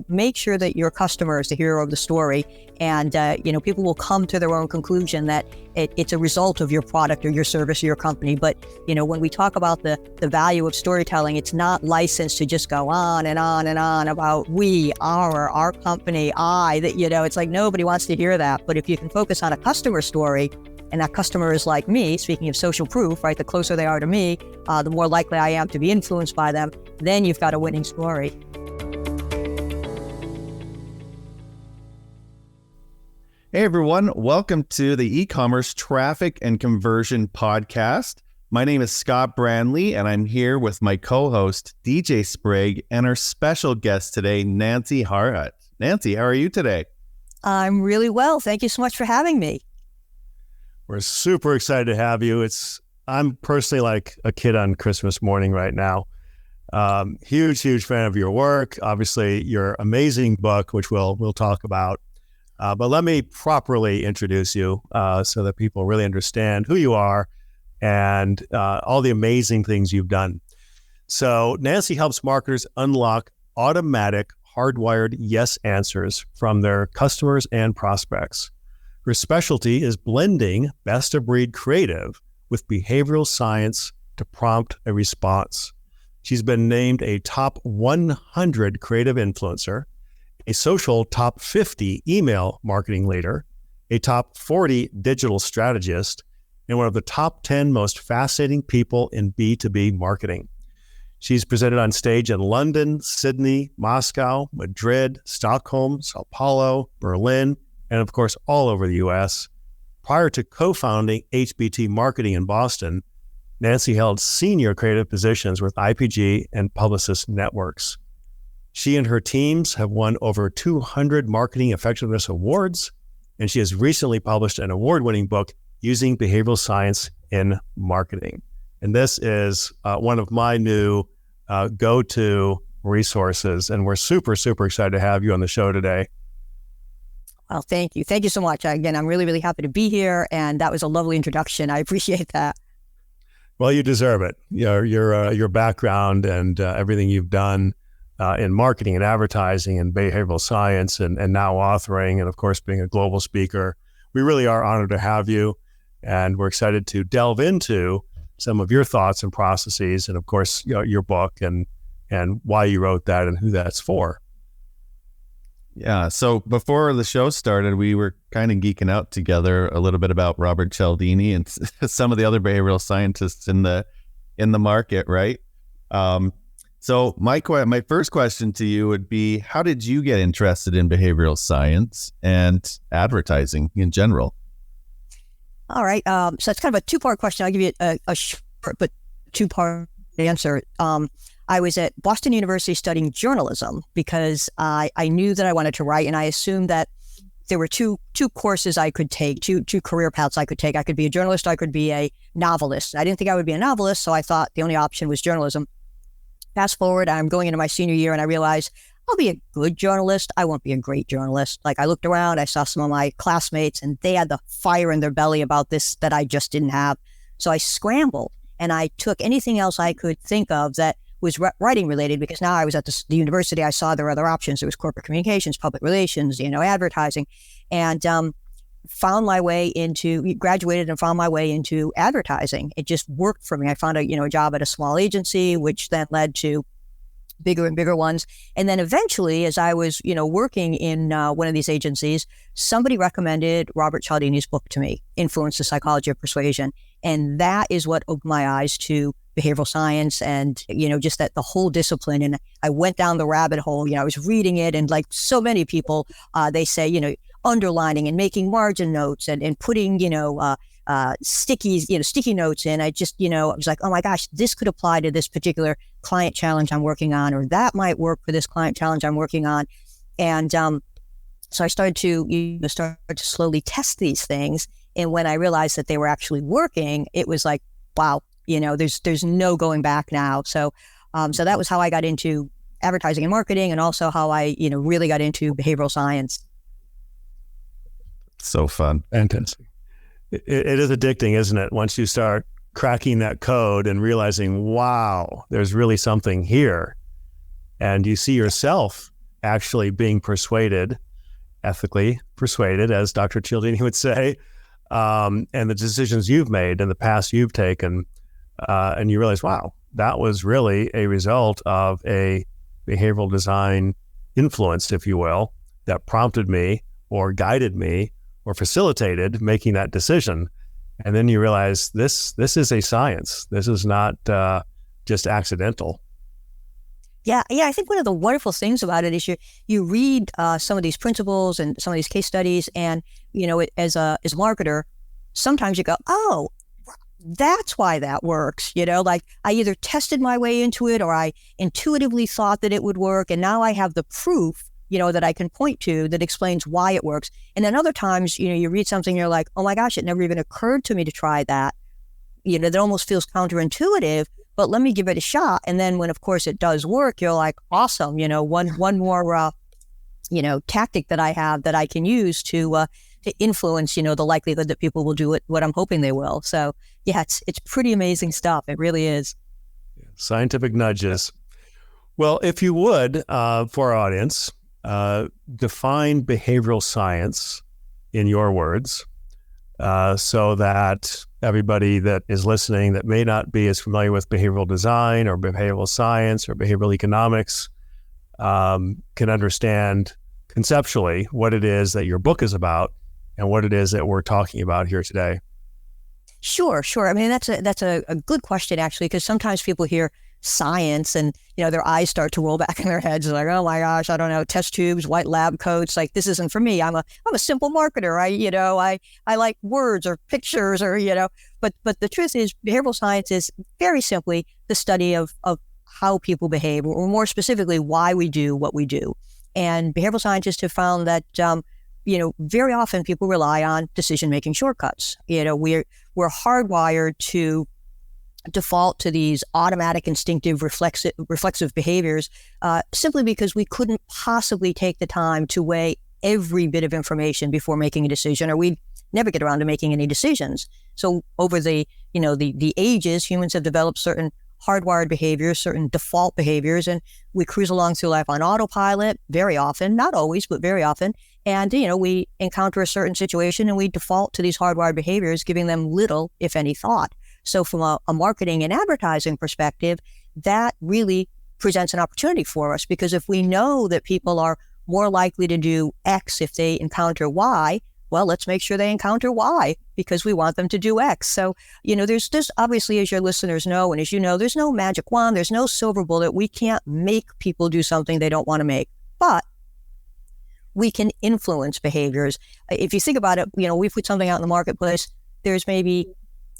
make sure that your customer is the hero of the story. And, people will come to their own conclusion that it's a result of your product or your service or your company. But, when we talk about the value of storytelling, it's not licensed to just go on and on and on about we, our company, it's like nobody wants to hear that. But if you can focus on a customer story, and that customer is like me, speaking of social proof, right? The closer they are to me, the more likely I am to be influenced by them. Then you've got a winning story. Hey everyone, welcome to the Ecommerce Traffic and Conversion Podcast. My name is Scott Brandley, and I'm here with my co-host, DJ Sprague, and our special guest today, Nancy Harhut. Nancy, how are you today? I'm really well. Thank you so much for having me. We're super excited to have you. I'm personally like a kid on Christmas morning right now. Huge fan of your work. Obviously, your amazing book, which we'll talk about. But let me properly introduce you so that people really understand who you are and all the amazing things you've done. So Nancy helps marketers unlock automatic, hardwired yes answers from their customers and prospects. Her specialty is blending best-of-breed creative with behavioral science to prompt a response. She's been named a top 100 creative influencer, a social top 50 email marketing leader, a top 40 digital strategist, and one of the top 10 most fascinating people in B2B marketing. She's presented on stage in London, Sydney, Moscow, Madrid, Stockholm, Sao Paulo, Berlin, and of course, all over the US. Prior to co-founding HBT Marketing in Boston, Nancy held senior creative positions with IPG and Publicis Networks. She and her teams have won over 200 marketing effectiveness awards, and she has recently published an award-winning book using behavioral science in marketing. And this is one of my new go-to resources, and we're super excited to have you on the show today. Well, thank you. Thank you so much. Again, I'm really happy to be here, and that was a lovely introduction. I appreciate that. Well, you deserve it. Your background and everything you've done in marketing and advertising and behavioral science and now authoring and, of course, being a global speaker. We really are honored to have you, and we're excited to delve into some of your thoughts and processes and, of course, your book and why you wrote that and who that's for. Yeah, so before the show started, we were kind of geeking out together a little bit about Robert Cialdini and some of the other behavioral scientists in the market, right? So my first question to you would be, how did you get interested in behavioral science and advertising in general? All right, so it's kind of a two-part question. I'll give you a short but two-part answer. I was at Boston University studying journalism because I knew that I wanted to write, and I assumed that there were two courses I could take, two career paths I could take. I could be a journalist, I could be a novelist. I didn't think I would be a novelist, so I thought the only option was journalism. Fast forward, I'm going into my senior year, and I realized I'll be a good journalist. I won't be a great journalist. Like, I looked around, I saw some of my classmates, and they had the fire in their belly about this that I just didn't have. So I scrambled, and I took anything else I could think of that was writing related, because now I was at the university. I saw there were other options. There was corporate communications, public relations, advertising, and graduated and found my way into advertising. It just worked for me. I found a job at a small agency, which then led to bigger and bigger ones. And then eventually, as I was, working in one of these agencies, somebody recommended Robert Cialdini's book to me, Influence: The Psychology of Persuasion. And that is what opened my eyes to behavioral science and, just that the whole discipline. And I went down the rabbit hole. I was reading it, and like so many people, they say, underlining and making margin notes and putting, sticky notes in. I just, I was like, oh my gosh, this could apply to this particular client challenge I'm working on, or that might work for this client challenge I'm working on. And so I started to slowly test these things. And when I realized that they were actually working, it was like, wow, there's no going back now. So that was how I got into advertising and marketing, and also how I, really got into behavioral science. So fun. Fantastic. It is addicting, isn't it? Once you start cracking that code and realizing, wow, there's really something here. And you see yourself actually being persuaded, ethically persuaded, as Dr. Cialdini would say, and the decisions you've made and the paths you've taken, and you realize, wow, that was really a result of a behavioral design influence, if you will, that prompted me or guided me or facilitated making that decision. And then you realize this is a science. This is not just accidental. Yeah. I think one of the wonderful things about it is you read some of these principles and some of these case studies, and as a marketer, sometimes you go, oh, that's why that works. Like I either tested my way into it or I intuitively thought that it would work, and now I have the proof that I can point to that explains why it works. And then other times, you read something, you're like, oh my gosh, it never even occurred to me to try that. That almost feels counterintuitive, but let me give it a shot. And then when, of course, it does work, you're like, awesome. One more, tactic that I have that I can use to influence, the likelihood that people will do what I'm hoping they will. So yeah, it's pretty amazing stuff. It really is. Scientific nudges. Well, if you would, for our audience, define behavioral science in your words, so that everybody that is listening that may not be as familiar with behavioral design or behavioral science or behavioral economics can understand conceptually what it is that your book is about and what it is that we're talking about here today. Sure. I mean, that's a good question, actually, because sometimes people hear science and, their eyes start to roll back in their heads. They're like, oh my gosh, I don't know, test tubes, white lab coats. Like, this isn't for me. I'm a simple marketer. I like words or pictures or, but the truth is behavioral science is very simply the study of how people behave, or more specifically, why we do what we do. And behavioral scientists have found that, very often people rely on decision-making shortcuts. We're hardwired to default to these automatic, instinctive, reflexive behaviors simply because we couldn't possibly take the time to weigh every bit of information before making a decision, or we'd never get around to making any decisions. So over the ages, humans have developed certain hardwired behaviors, certain default behaviors, and we cruise along through life on autopilot very often, not always, but very often. And, we encounter a certain situation and we default to these hardwired behaviors, giving them little, if any, thought. So from a marketing and advertising perspective, that really presents an opportunity for us, because if we know that people are more likely to do X if they encounter Y, well, let's make sure they encounter Y because we want them to do X. So, there's obviously, as your listeners know, and as you know, there's no magic wand, there's no silver bullet. We can't make people do something they don't want to make, but we can influence behaviors. If you think about it, we put something out in the marketplace, there's maybe,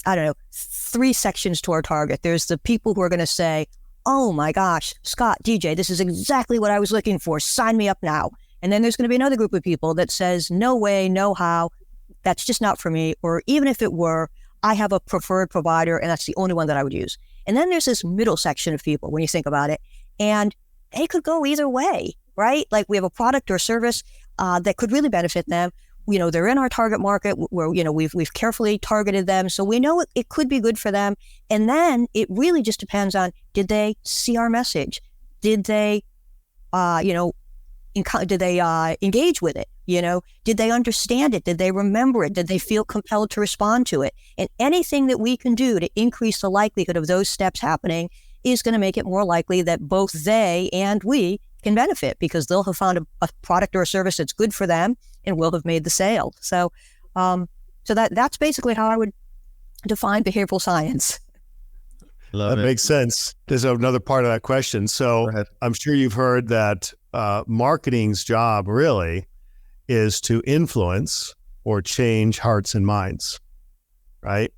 3 sections to our target. There's the people who are going to say, oh my gosh, Scott, DJ, this is exactly what I was looking for. Sign me up now. And then there's going to be another group of people that says, no way, no how, that's just not for me. Or even if it were, I have a preferred provider and that's the only one that I would use. And then there's this middle section of people when you think about it, and they could go either way, right? Like we have a product or service that could really benefit them. They're in our target market where, we've carefully targeted them. So we know it could be good for them. And then it really just depends on, did they see our message? Did they, did they engage with it? Did they understand it? Did they remember it? Did they feel compelled to respond to it? And anything that we can do to increase the likelihood of those steps happening is going to make it more likely that both they and we can benefit, because they'll have found a product or a service that's good for them and will have made the sale. So, that's basically how I would define behavioral science. That makes sense. There's another part of that question. So I'm sure you've heard that marketing's job really is to influence or change hearts and minds, right?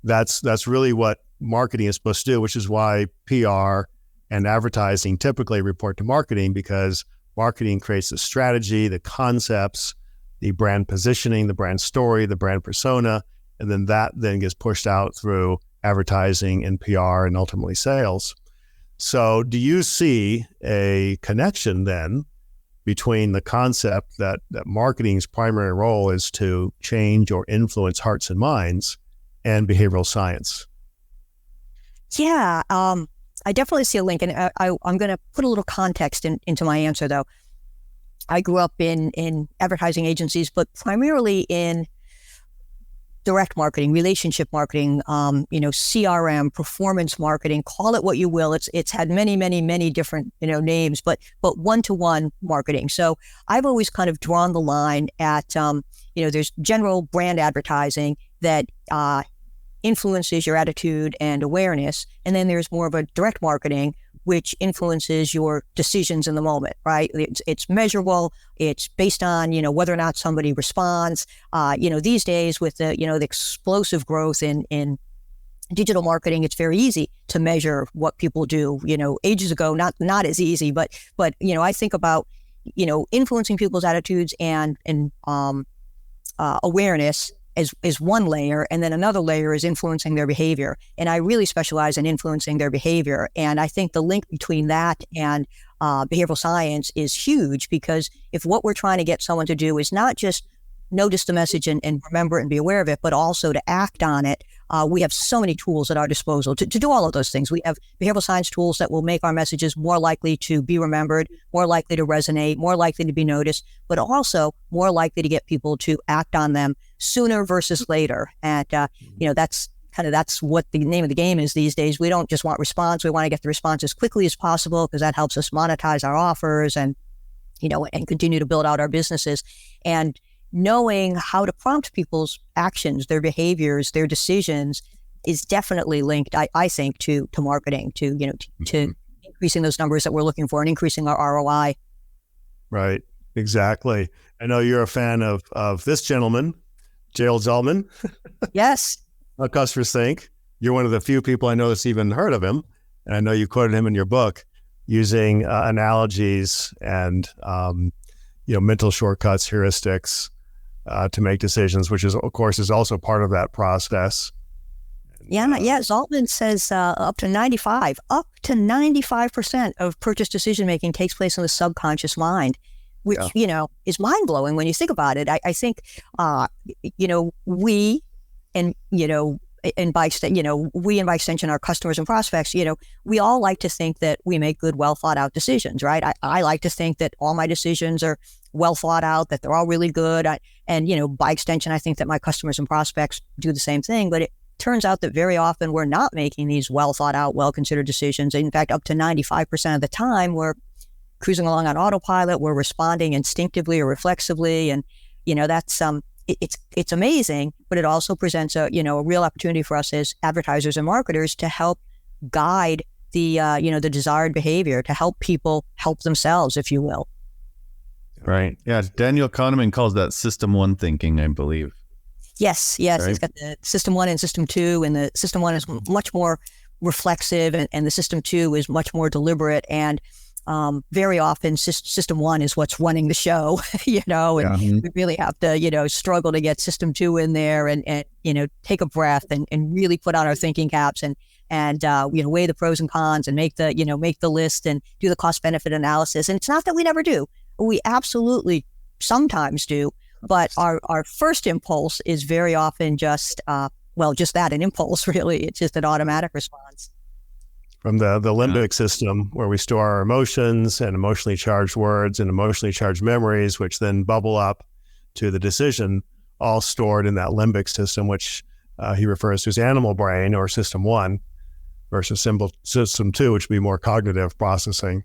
That's really what marketing is supposed to do, which is why PR and advertising typically report to marketing, because marketing creates the strategy, the concepts, the brand positioning, the brand story, the brand persona, and then that gets pushed out through advertising and PR and ultimately sales. So do you see a connection then between the concept that marketing's primary role is to change or influence hearts and minds and behavioral science? Yeah, I definitely see a link, and I'm going to put a little context into my answer, though. I grew up in advertising agencies, but primarily in direct marketing, relationship marketing, CRM, performance marketing, call it what you will. It's had many, many, many different, names, but one-to-one marketing. So I've always kind of drawn the line at, there's general brand advertising that influences your attitude and awareness. And then there's more of a direct marketing, which influences your decisions in the moment, right? It's measurable. It's based on, whether or not somebody responds. These days with the explosive growth in digital marketing, it's very easy to measure what people do. Ages ago, not as easy, but I think about, influencing people's attitudes and awareness is one layer, and then another layer is influencing their behavior. And I really specialize in influencing their behavior. And I think the link between that and behavioral science is huge, because if what we're trying to get someone to do is not just notice the message and remember it and be aware of it, but also to act on it, we have so many tools at our disposal to do all of those things. We have behavioral science tools that will make our messages more likely to be remembered, more likely to resonate, more likely to be noticed, but also more likely to get people to act on them sooner versus later. And, that's what the name of the game is these days. We don't just want response. We want to get the response as quickly as possible, because that helps us monetize our offers and continue to build out our businesses. And knowing how to prompt people's actions, their behaviors, their decisions is definitely linked, I think, to marketing, to increasing those numbers that we're looking for and increasing our ROI. Right. Exactly. I know you're a fan of this gentleman, Gerald Zalman. Yes. How customers think. You're one of the few people I know that's even heard of him. And I know you quoted him in your book using analogies and, mental shortcuts, heuristics, to make decisions, which is, of course, is also part of that process. Yeah. Zalman says up to 95% of purchase decision-making takes place in the subconscious mind, which, is mind-blowing when you think about it. I think, we and, and by extension, our customers and prospects, we all like to think that we make good, well thought out decisions, right? I like to think that all my decisions are well thought out, that they're all really good. By extension, I think that my customers and prospects do the same thing. But it turns out that very often we're not making these well thought out, well considered decisions. In fact, up to 95% of the time, we're cruising along on autopilot. We're responding instinctively or reflexively, and that's it's amazing. But it also presents a real opportunity for us as advertisers and marketers to help guide the the desired behavior, to help people help themselves, if you will. Right. Yeah. Daniel Kahneman calls that system one thinking, I believe. Yes. Right? He's got the system one and system two, and the system one is much more reflexive, and the system two is much more deliberate. And very often system one is what's running the show, and we really have to, struggle to get system two in there and take a breath and really put on our thinking caps and weigh the pros and cons and make the list and do the cost benefit analysis. And it's not that we never do. We absolutely sometimes do, but our first impulse is very often just that, an impulse, really. It's just an automatic response. From the limbic system, where we store our emotions and emotionally charged words and emotionally charged memories, which then bubble up to the decision, all stored in that limbic system, which he refers to as animal brain, or system one, versus system two, which would be more cognitive processing.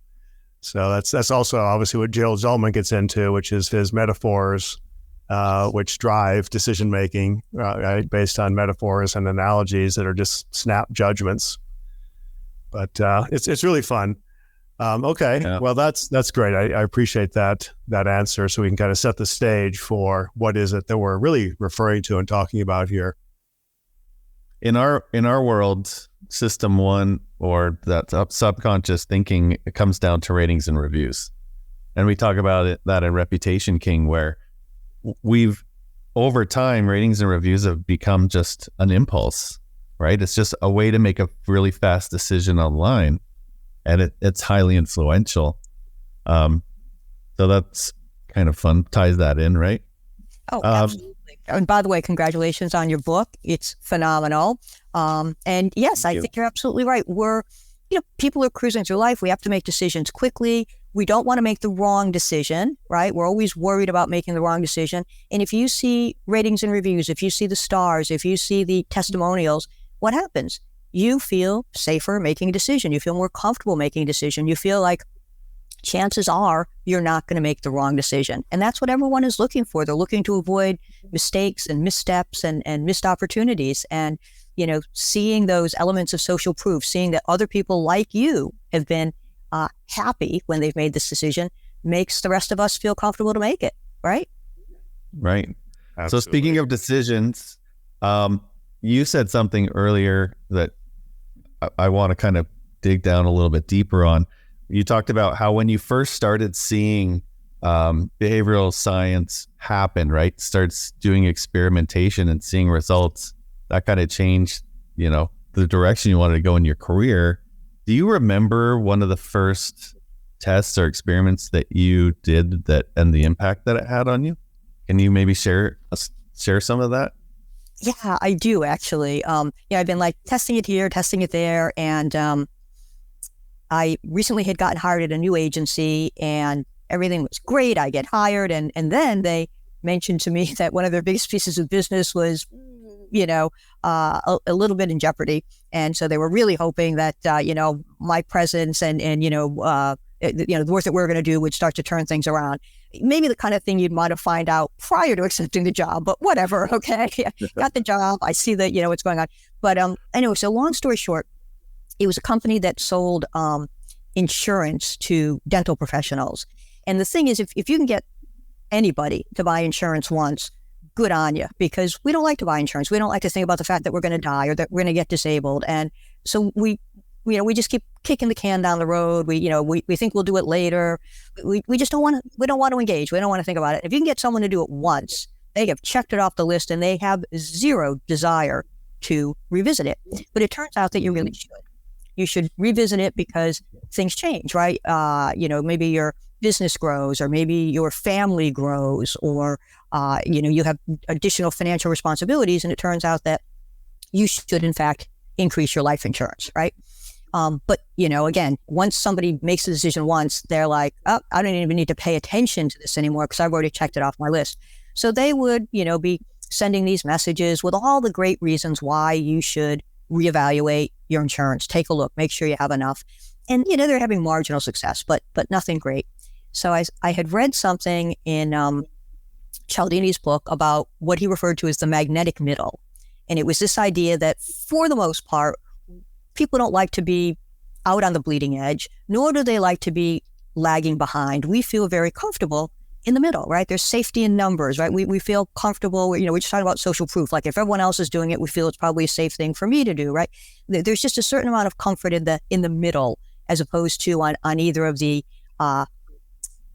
So that's also obviously what Gerald Zalman gets into, which is his metaphors, which drive decision making, right, based on metaphors and analogies that are just snap judgments. But it's really fun. Okay, yeah. Well, that's great. I appreciate that answer, so we can kind of set the stage for what is it that we're really referring to and talking about here. In our world, system one, or that subconscious thinking, it comes down to ratings and reviews. And we talk about that in Reputation King, where we've, over time, ratings and reviews have become just an impulse, right? It's just a way to make a really fast decision online, and it's highly influential. So that's kind of fun, ties that in, right? Oh, absolutely. And by the way, congratulations on your book. It's phenomenal. And yes, I think you're absolutely right. People are cruising through life. We have to make decisions quickly. we don't want to make the wrong decision, right? We're always worried about making the wrong decision. And if you see ratings and reviews, if you see the stars, if you see the testimonials, what happens? You feel safer making a decision. You feel more comfortable making a decision. You feel like chances are you're not going to make the wrong decision. And that's what everyone is looking for. They're looking to avoid mistakes and missteps and missed opportunities. And, seeing those elements of social proof, seeing that other people like you have been happy when they've made this decision, makes the rest of us feel comfortable to make it, right? Right. Absolutely. So speaking of decisions, you said something earlier that I want to kind of dig down a little bit deeper on. You talked about how when you first started seeing behavioral science happen, right? Starts doing experimentation and seeing results, that kind of changed, the direction you wanted to go in your career. Do you remember one of the first tests or experiments that you did and the impact that it had on you? Can you maybe share some of that? Yeah, I do actually. I've been like testing it here, testing it there. And I recently had gotten hired at a new agency and everything was great. I get hired. And then they mentioned to me that one of their biggest pieces of business was, a little bit in jeopardy. And so they were really hoping that, my presence and the work that we're going to do would start to turn things around. Maybe the kind of thing you'd want to find out prior to accepting the job, but whatever. Okay. Got the job. I see that, what's going on. But anyway, so long story short, it was a company that sold insurance to dental professionals. And the thing is, if you can get anybody to buy insurance once, good on you, because we don't like to buy insurance. We don't like to think about the fact that we're going to die or that we're going to get disabled. And so we just keep kicking the can down the road. We think we'll do it later. We just don't want to engage. We don't want to think about it. If you can get someone to do it once, they have checked it off the list and they have zero desire to revisit it. But it turns out that you really should. You should revisit it because things change, right? Maybe your business grows, or maybe your family grows, or you have additional financial responsibilities, and it turns out that you should, in fact, increase your life insurance, right? But again, once somebody makes the decision once, they're like, oh, I don't even need to pay attention to this anymore because I've already checked it off my list. So they would, be sending these messages with all the great reasons why you should reevaluate your insurance, take a look, make sure you have enough. And, they're having marginal success, but nothing great. So I had read something in Cialdini's book about what he referred to as the magnetic middle. And it was this idea that for the most part, people don't like to be out on the bleeding edge, nor do they like to be lagging behind. We feel very comfortable in the middle, right? There's safety in numbers, right? We feel comfortable. We're just talking about social proof. Like if everyone else is doing it, we feel it's probably a safe thing for me to do, right? There's just a certain amount of comfort in the middle, as opposed to on either of the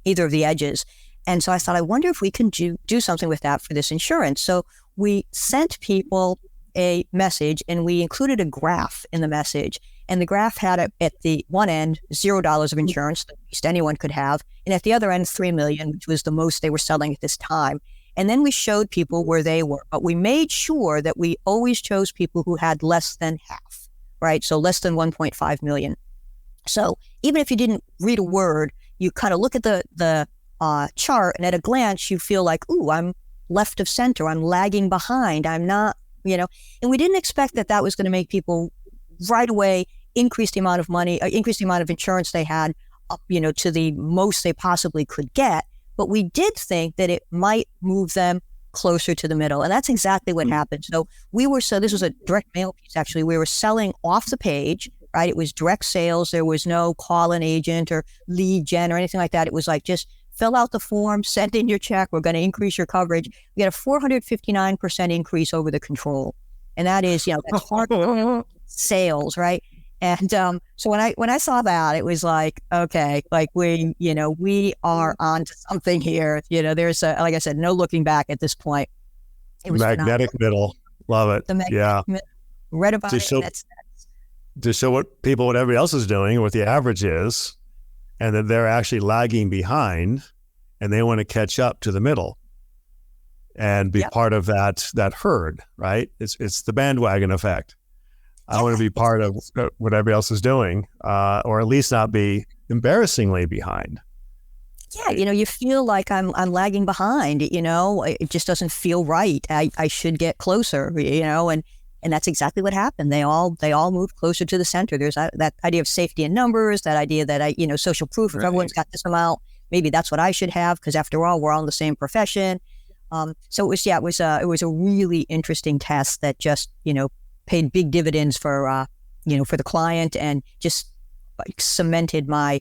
edges. And so I thought, I wonder if we can do something with that for this insurance. So we sent people a message and we included a graph in the message. And the graph had at the one end, $0 of insurance, the least anyone could have. And at the other end, $3 million, which was the most they were selling at this time. And then we showed people where they were. But we made sure that we always chose people who had less than half, right? So less than 1.5 million. So even if you didn't read a word, you kind of look at the chart, and at a glance, you feel like, ooh, I'm left of center. I'm lagging behind. I'm not, and we didn't expect that was going to make people right away increase the amount of money, increase the amount of insurance they had up, to the most they possibly could get. But we did think that it might move them closer to the middle. And that's exactly what happened. So this was a direct mail piece, actually. We were selling off the page, right? It was direct sales. There was no call-in agent or lead gen or anything like that. It was like, just fill out the form, send in your check. We're going to increase your coverage. We had a 459% increase over the control. And that is, that's hard sales, right? And so when I saw that, it was like, okay, like we are on to something here. There's like I said, no looking back at this point. It was magnetic middle. Love it. The magnetic middle. Read about it. To show what everybody else is doing, what the average is, and that they're actually lagging behind, and they want to catch up to the middle and be part of that herd, right? It's the bandwagon effect. I want to be part of what everybody else is doing, or at least not be embarrassingly behind. yeah, you feel like I'm lagging behind, it just doesn't feel right. I should get closer, and that's exactly what happened. They all moved closer to the center. There's that idea of safety in numbers, that idea that social proof, if everyone's got this amount, maybe that's what I should have, because after all, we're all in the same profession. So it was a really interesting test that just, paid big dividends for the client, and just like cemented my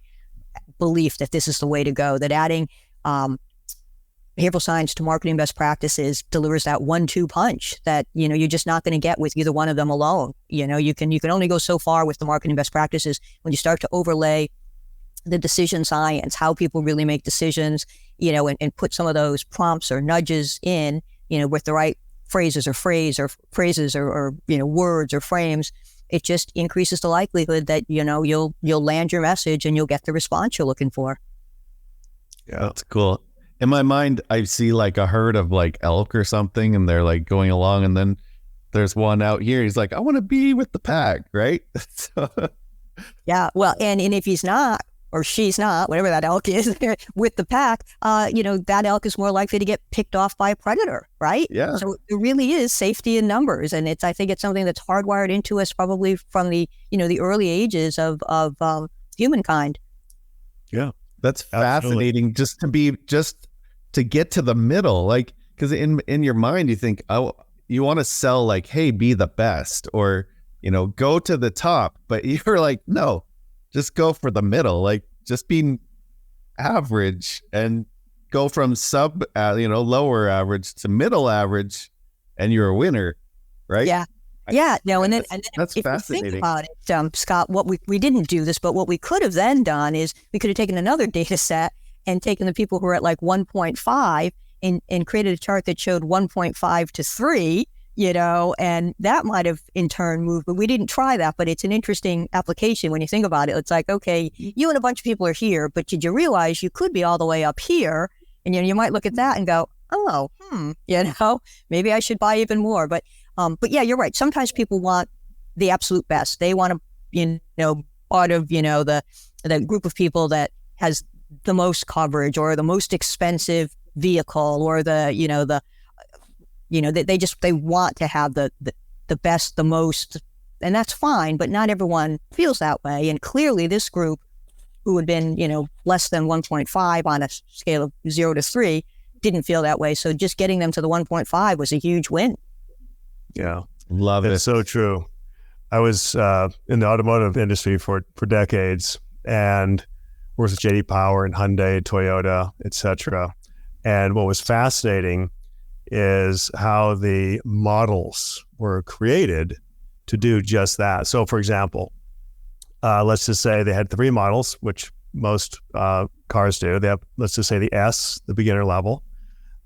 belief that this is the way to go, that adding behavioral science to marketing best practices delivers that 1-2 punch that, you're just not going to get with either one of them alone. You can only go so far with the marketing best practices. When you start to overlay the decision science, how people really make decisions, and put some of those prompts or nudges in, with the right phrases or words or frames, it just increases the likelihood that, you'll land your message and you'll get the response you're looking for. Yeah, that's cool. In my mind, I see like a herd of like elk or something, and they're like going along, and then there's one out here. He's like, I want to be with the pack, right? Yeah, well, and if he's not, or she's not, whatever that elk is, with the pack, that elk is more likely to get picked off by a predator, right? Yeah. So it really is safety in numbers, and I think it's something that's hardwired into us probably from the early ages of humankind. Yeah, that's fascinating. Absolutely. Just to get to the middle, like, because in your mind you think, oh, you want to sell like, hey, be the best, or go to the top, but you're like, no, just go for the middle, like just being average, and go from lower average to middle average, and you're a winner, right? Yeah. Yeah, no, and then that's if fascinating. you think about it, Scott, what we didn't do this, but what we could have then done is we could have taken another data set and taken the people who are at like 1.5 and created a chart that showed 1.5 to 3, and that might have in turn moved, but we didn't try that. But it's an interesting application when you think about it. It's like, okay, you and a bunch of people are here, but did you realize you could be all the way up here? And you might look at that and go, oh, maybe I should buy even more. But yeah, you're right. Sometimes people want the absolute best. They want to, part of, the group of people that has the most coverage, or the most expensive vehicle, or they want to have the best, the most, and that's fine, but not everyone feels that way. And clearly this group, who had been, less than 1.5 on a scale of 0 to 3, didn't feel that way. So just getting them to the 1.5 was a huge win. Yeah. Love it. It's so true. I was in the automotive industry for decades, and worked with JD Power and Hyundai, Toyota, etc. And what was fascinating is how the models were created to do just that. So, for example, let's just say they had 3 models, which most cars do. They have, let's just say, the S, the beginner level,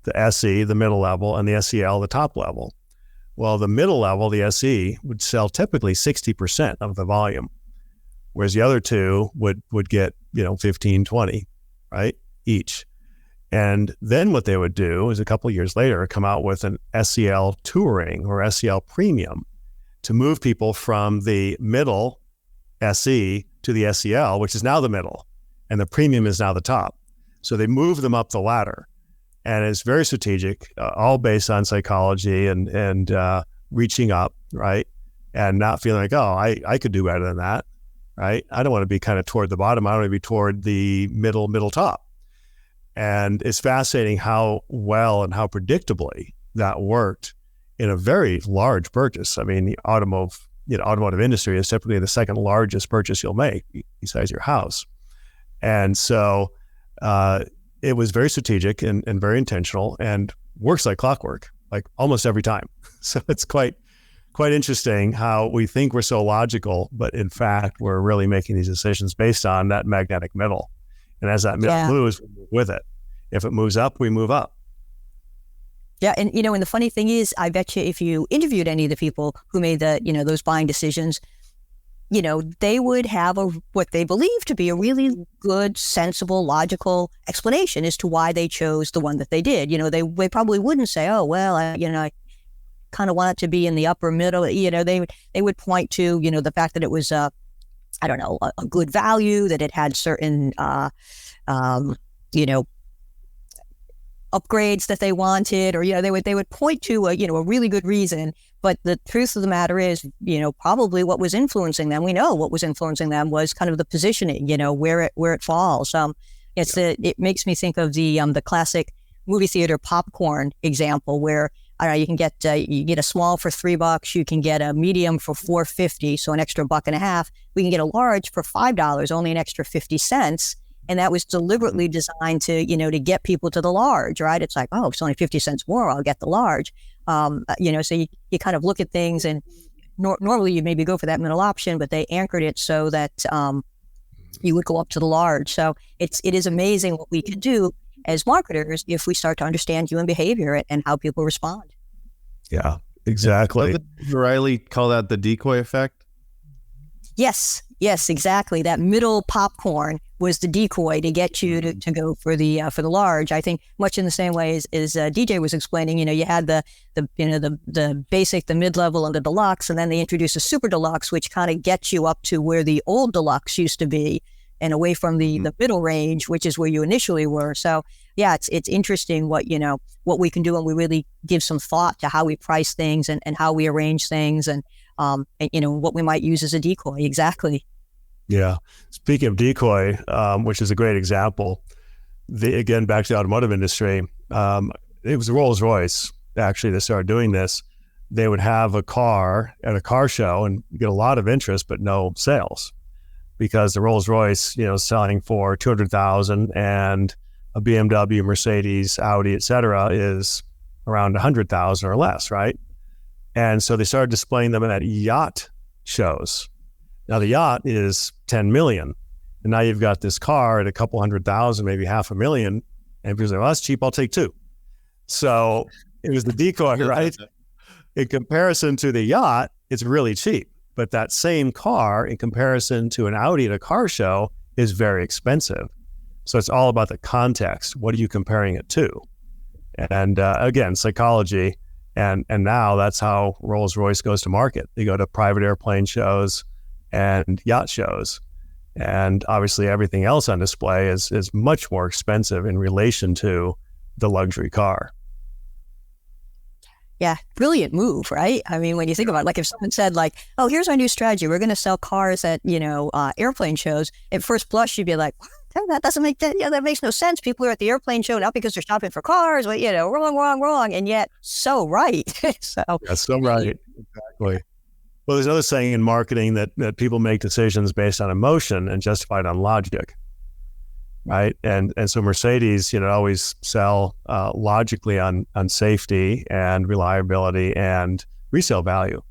the SE, the middle level, and the SEL, the top level. Well, the middle level, the SE, would sell typically 60% of the volume, whereas the other two would get 15, 20, right, each. And then what they would do is a couple of years later come out with an SEL Touring or SEL Premium to move people from the middle SE to the SEL, which is now the middle, and the Premium is now the top. So they move them up the ladder, and it's very strategic, all based on psychology and reaching up, right, and not feeling like, oh, I could do better than that, right? I don't want to be kind of toward the bottom. I want to be toward the middle top. And it's fascinating how well and how predictably that worked in a very large purchase. I mean, the automotive industry is typically the second largest purchase you'll make besides your house. And so it was very strategic and very intentional, and works like clockwork, like almost every time. So it's quite interesting how we think we're so logical, but in fact, we're really making these decisions based on that magnetic middle. And as that middle moves, we move with it. If it moves up, we move up. Yeah, and and the funny thing is, I bet you if you interviewed any of the people who made those buying decisions, they would have what they believe to be a really good, sensible, logical explanation as to why they chose the one that they did. They probably wouldn't say, oh, well, I kind of want it to be in the upper middle. They would point to, the fact that it was, a good value, that it had certain you know, upgrades that they wanted, or, you know, they would point to a, you know, a really good reason. But the truth of the matter is, you know, probably what was influencing them, we know what was influencing them was kind of the positioning, you know, where it falls. It makes me think of the classic movie theater popcorn example, where I don't know, you can get a small for $3, you can get a medium for $4.50, so an extra $1.50. We can get a large for $5, only an extra 50 cents. And that was deliberately designed to, you know, to get people to the large, right? It's like, oh, it's only 50 cents more, I'll get the large. You know, so you kind of look at things, and normally you maybe go for that middle option, but they anchored it so that you would go up to the large. So it is amazing what we can do as marketers if we start to understand human behavior and how people respond. Yeah, exactly. Doesn't Riley call that the decoy effect? Yes, exactly. That middle popcorn was the decoy to get you to go for the large. I think much in the same way as DJ was explaining. You know, you had the basic, the mid-level, and the deluxe, and then they introduced a super deluxe, which kind of gets you up to where the old deluxe used to be, and away from the middle range, which is where you initially were. So yeah, it's interesting what we can do when we really give some thought to how we price things and how we arrange things, and you know, what we might use as a decoy. Exactly. Yeah. Speaking of decoy, which is a great example, again, back to the automotive industry, it was Rolls-Royce, actually, that started doing this. They would have a car at a car show and get a lot of interest, but no sales, because the Rolls-Royce, you know, selling for $200,000, and a BMW, Mercedes, Audi, et cetera, is around $100,000 or less, right? And so they started displaying them at yacht shows. Now the yacht is 10 million. And now you've got this car at a couple $100,000, maybe $500,000. And people say, well, that's cheap, I'll take two. So it was the decoy, right? In comparison to the yacht, it's really cheap. But that same car, in comparison to an Audi at a car show, is very expensive. So it's all about the context. What are you comparing it to? And again, psychology. And now that's how Rolls-Royce goes to market. They go to private airplane shows and yacht shows. And obviously everything else on display is much more expensive in relation to the luxury car. Yeah, brilliant move, right? I mean, when you think about it, like if someone said like, oh, here's our new strategy, we're going to sell cars at, you know, airplane shows, at first blush, you'd be like, what? That doesn't make that, that makes no sense. People are at the airplane show not because they're shopping for cars, but, you know, wrong. And yet so right. That's so right. Exactly. Well, there's another saying in marketing that people make decisions based on emotion and justified on logic. Right. And so Mercedes, you know, always sell logically on safety and reliability and resale value.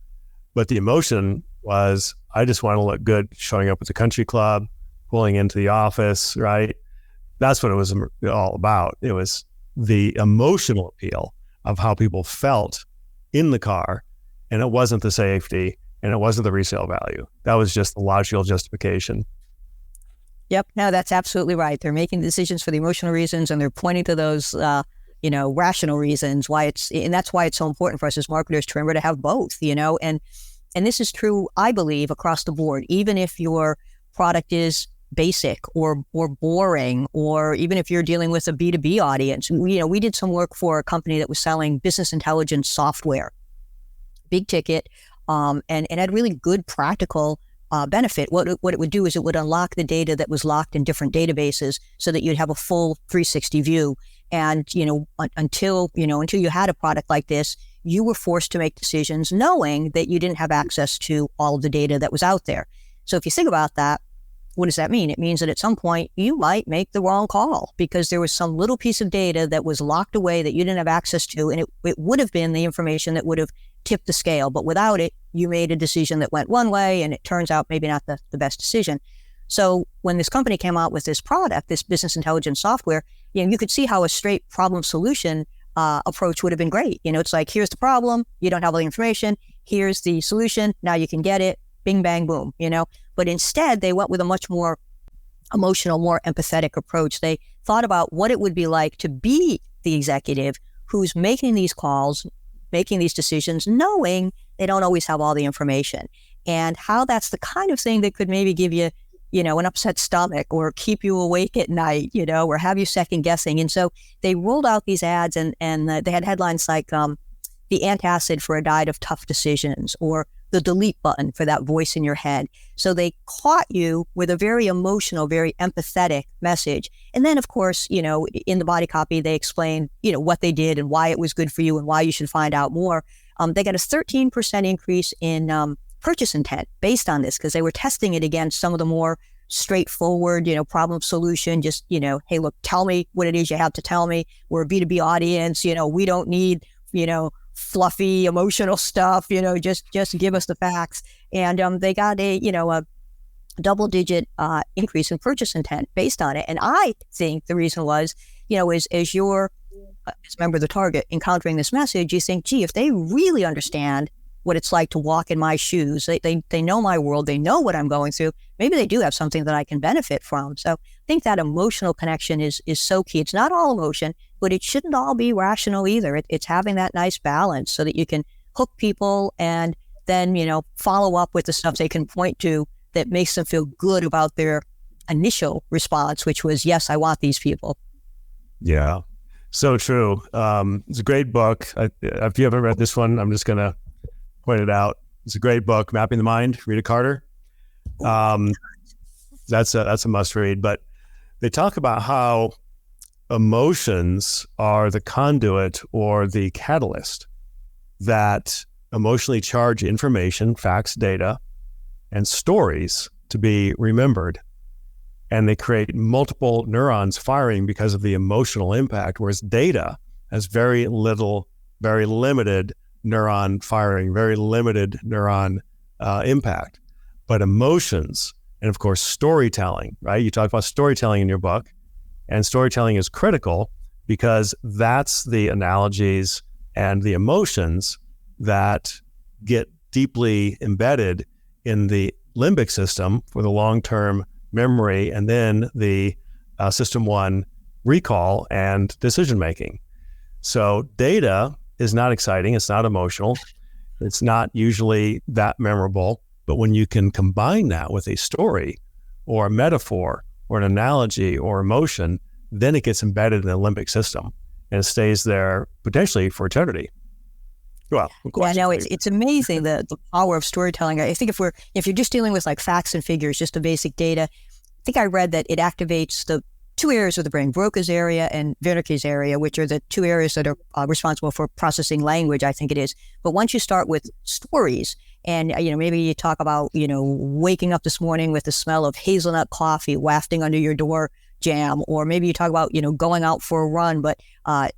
But the emotion was, I just want to look good showing up at the country club, pulling into the office, right? That's what it was all about. It was the emotional appeal of how people felt in the car, and it wasn't the safety, and it wasn't the resale value. That was just the logical justification. Yep. No, that's absolutely right. They're making decisions for the emotional reasons, and they're pointing to those, rational reasons and that's why it's so important for us as marketers to remember to have both, you know, and this is true, I believe, across the board. Even if your product is basic or boring, or even if you're dealing with a B2B audience. We did some work for a company that was selling business intelligence software, big ticket, and it had really good practical benefit. What it would do is it would unlock the data that was locked in different databases so that you'd have a full 360 view. And, until you had a product like this, you were forced to make decisions knowing that you didn't have access to all of the data that was out there. So if you think about that, what does that mean? It means that at some point you might make the wrong call because there was some little piece of data that was locked away that you didn't have access to, and it would have been the information that would have tipped the scale. But without it, you made a decision that went one way, and it turns out maybe not the best decision. So when this company came out with this product, this business intelligence software, you could see how a straight problem solution approach would have been great. It's like, here's the problem, you don't have all the information, here's the solution, now you can get it, bing, bang, boom, But instead, they went with a much more emotional, more empathetic approach. They thought about what it would be like to be the executive who's making these calls, making these decisions, knowing they don't always have all the information, and how that's the kind of thing that could maybe give you an upset stomach or keep you awake at night, or have you second guessing. And so they rolled out these ads and they had headlines like the antacid for a diet of tough decisions, or the delete button for that voice in your head. So they caught you with a very emotional, very empathetic message. And then, of course, in the body copy, they explain, what they did and why it was good for you and why you should find out more. They got a 13% increase in purchase intent based on this, because they were testing it against some of the more straightforward, problem solution, just, hey, look, tell me what it is you have to tell me. We're a B2B audience, we don't need, fluffy emotional stuff, just give us the facts. And they got a double-digit increase in purchase intent based on it. And I think the reason was, as you're as a member of the target encountering this message, you think, gee, if they really understand what it's like to walk in my shoes, they know my world, they know what I'm going through, maybe they do have something that I can benefit from. So I think that emotional connection is so key. It's not all emotion, but it shouldn't all be rational either. It's having that nice balance so that you can hook people and then, follow up with the stuff they can point to that makes them feel good about their initial response, which was, yes, I want these people. Yeah, so true. It's a great book. If you haven't read this one, I'm just going to point it out. It's a great book, Mapping the Mind, Rita Carter. That's a must read. But they talk about how emotions are the conduit or the catalyst that emotionally charge information, facts, data, and stories to be remembered. And they create multiple neurons firing because of the emotional impact, whereas data has very limited neuron firing, very limited neuron impact. But emotions, and of course, storytelling, right? You talk about storytelling in your book, and storytelling is critical because that's the analogies and the emotions that get deeply embedded in the limbic system for the long-term memory, and then the system one recall and decision-making. So data is not exciting. It's not emotional. It's not usually that memorable. But when you can combine that with a story or a metaphor or an analogy or emotion, then it gets embedded in the limbic system and it stays there potentially for eternity. Well, of course. Yeah, no, it's amazing the power of storytelling. I think if you're just dealing with like facts and figures, just the basic data, I think I read that it activates the two areas of the brain, Broca's area and Wernicke's area, which are the two areas that are responsible for processing language, I think it is. But once you start with stories, and maybe you talk about waking up this morning with the smell of hazelnut coffee wafting under your door jam, or maybe you talk about going out for a run but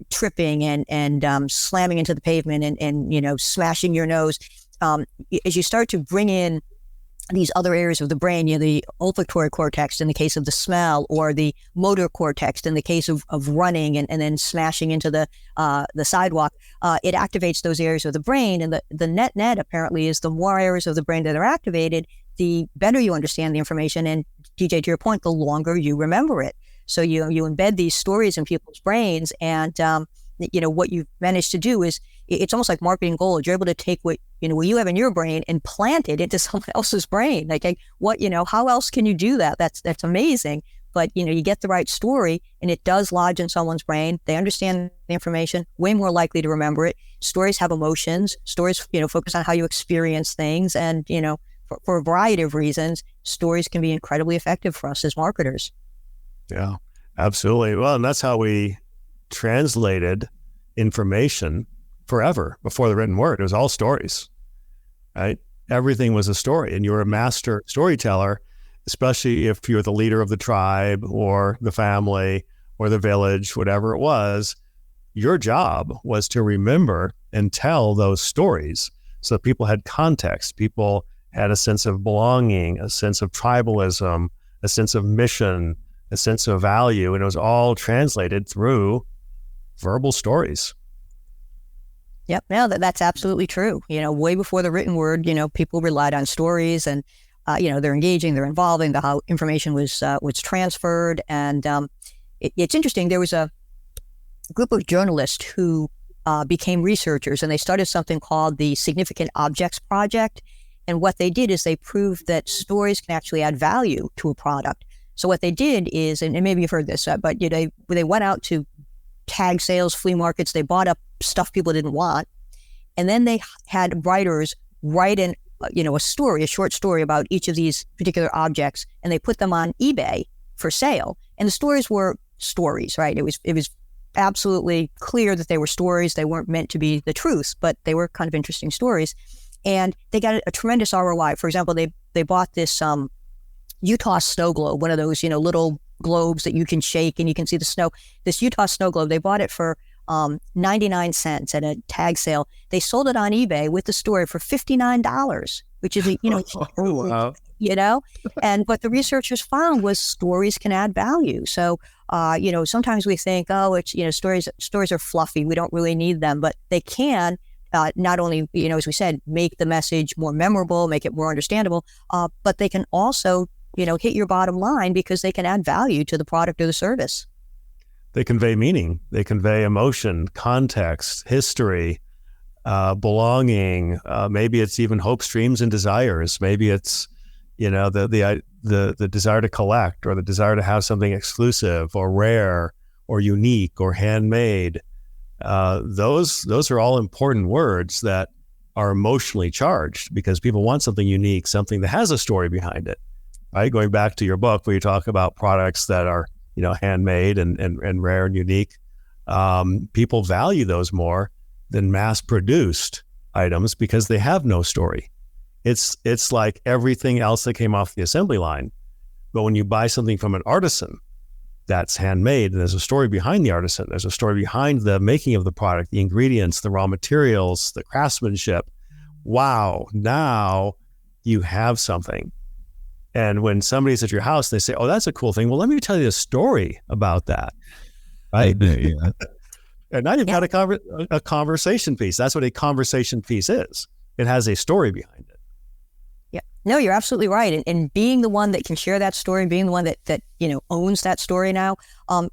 tripping and slamming into the pavement and smashing your nose. As you start to bring in these other areas of the brain, the olfactory cortex in the case of the smell, or the motor cortex in the case of running and then smashing into the sidewalk, it activates those areas of the brain. And the net apparently is the more areas of the brain that are activated, the better you understand the information. And DJ, to your point, the longer you remember it. So you embed these stories in people's brains, and what you've managed to do is it's almost like marketing gold. You're able to take what you have in your brain and plant it into someone else's brain. Like how else can you do that? That's amazing. But you get the right story and it does lodge in someone's brain. They understand the information, way more likely to remember it. Stories have emotions. Stories focus on how you experience things, and for a variety of reasons, stories can be incredibly effective for us as marketers. Yeah, absolutely. Well, and that's how we translated information forever before the written word. It was all stories, right? Everything was a story, and you were a master storyteller, especially if you're the leader of the tribe or the family or the village, whatever it was. Your job was to remember and tell those stories so that people had context. People had a sense of belonging, a sense of tribalism, a sense of mission, a sense of value, and it was all translated through verbal stories. Yep, no, that's absolutely true. Way before the written word, people relied on stories, and they're engaging, they're involving, how information was transferred. And it's interesting. There was a group of journalists who became researchers, and they started something called the Significant Objects Project. And what they did is they proved that stories can actually add value to a product. So what they did is, and maybe you've heard this, but they went out to tag sales, flea markets, they bought up stuff people didn't want. And then they had writers write in, a short story about each of these particular objects, and they put them on eBay for sale. And the stories were stories, right? It was absolutely clear that they were stories. They weren't meant to be the truth, but they were kind of interesting stories. And they got a tremendous ROI. For example, they bought this Utah snow globe, one of those, little globes that you can shake and you can see the snow. This Utah snow globe, they bought it for 99 cents at a tag sale. They sold it on eBay with the story for $59, which is, wow. And what the researchers found was stories can add value. So, sometimes we think, it's, stories are fluffy. We don't really need them, but they can not only, as we said, make the message more memorable, make it more understandable, but they can also, hit your bottom line because they can add value to the product or the service. They convey meaning. They convey emotion, context, history, belonging. Maybe it's even hopes, dreams, and desires. Maybe it's, the desire to collect, or the desire to have something exclusive or rare or unique or handmade. Those are all important words that are emotionally charged because people want something unique, something that has a story behind it. Right? Going back to your book where you talk about products that are, handmade and rare and unique. People value those more than mass-produced items because they have no story. It's like everything else that came off the assembly line. But when you buy something from an artisan that's handmade, and there's a story behind the artisan, there's a story behind the making of the product, the ingredients, the raw materials, the craftsmanship. Wow, now you have something. And when somebody's at your house, they say, "Oh, that's a cool thing. Well, let me tell you a story about that." Right? Yeah. And now you've got a conversation piece. That's what a conversation piece is. It has a story behind it. Yeah. No, you're absolutely right. And being the one that can share that story, being the one that owns that story now,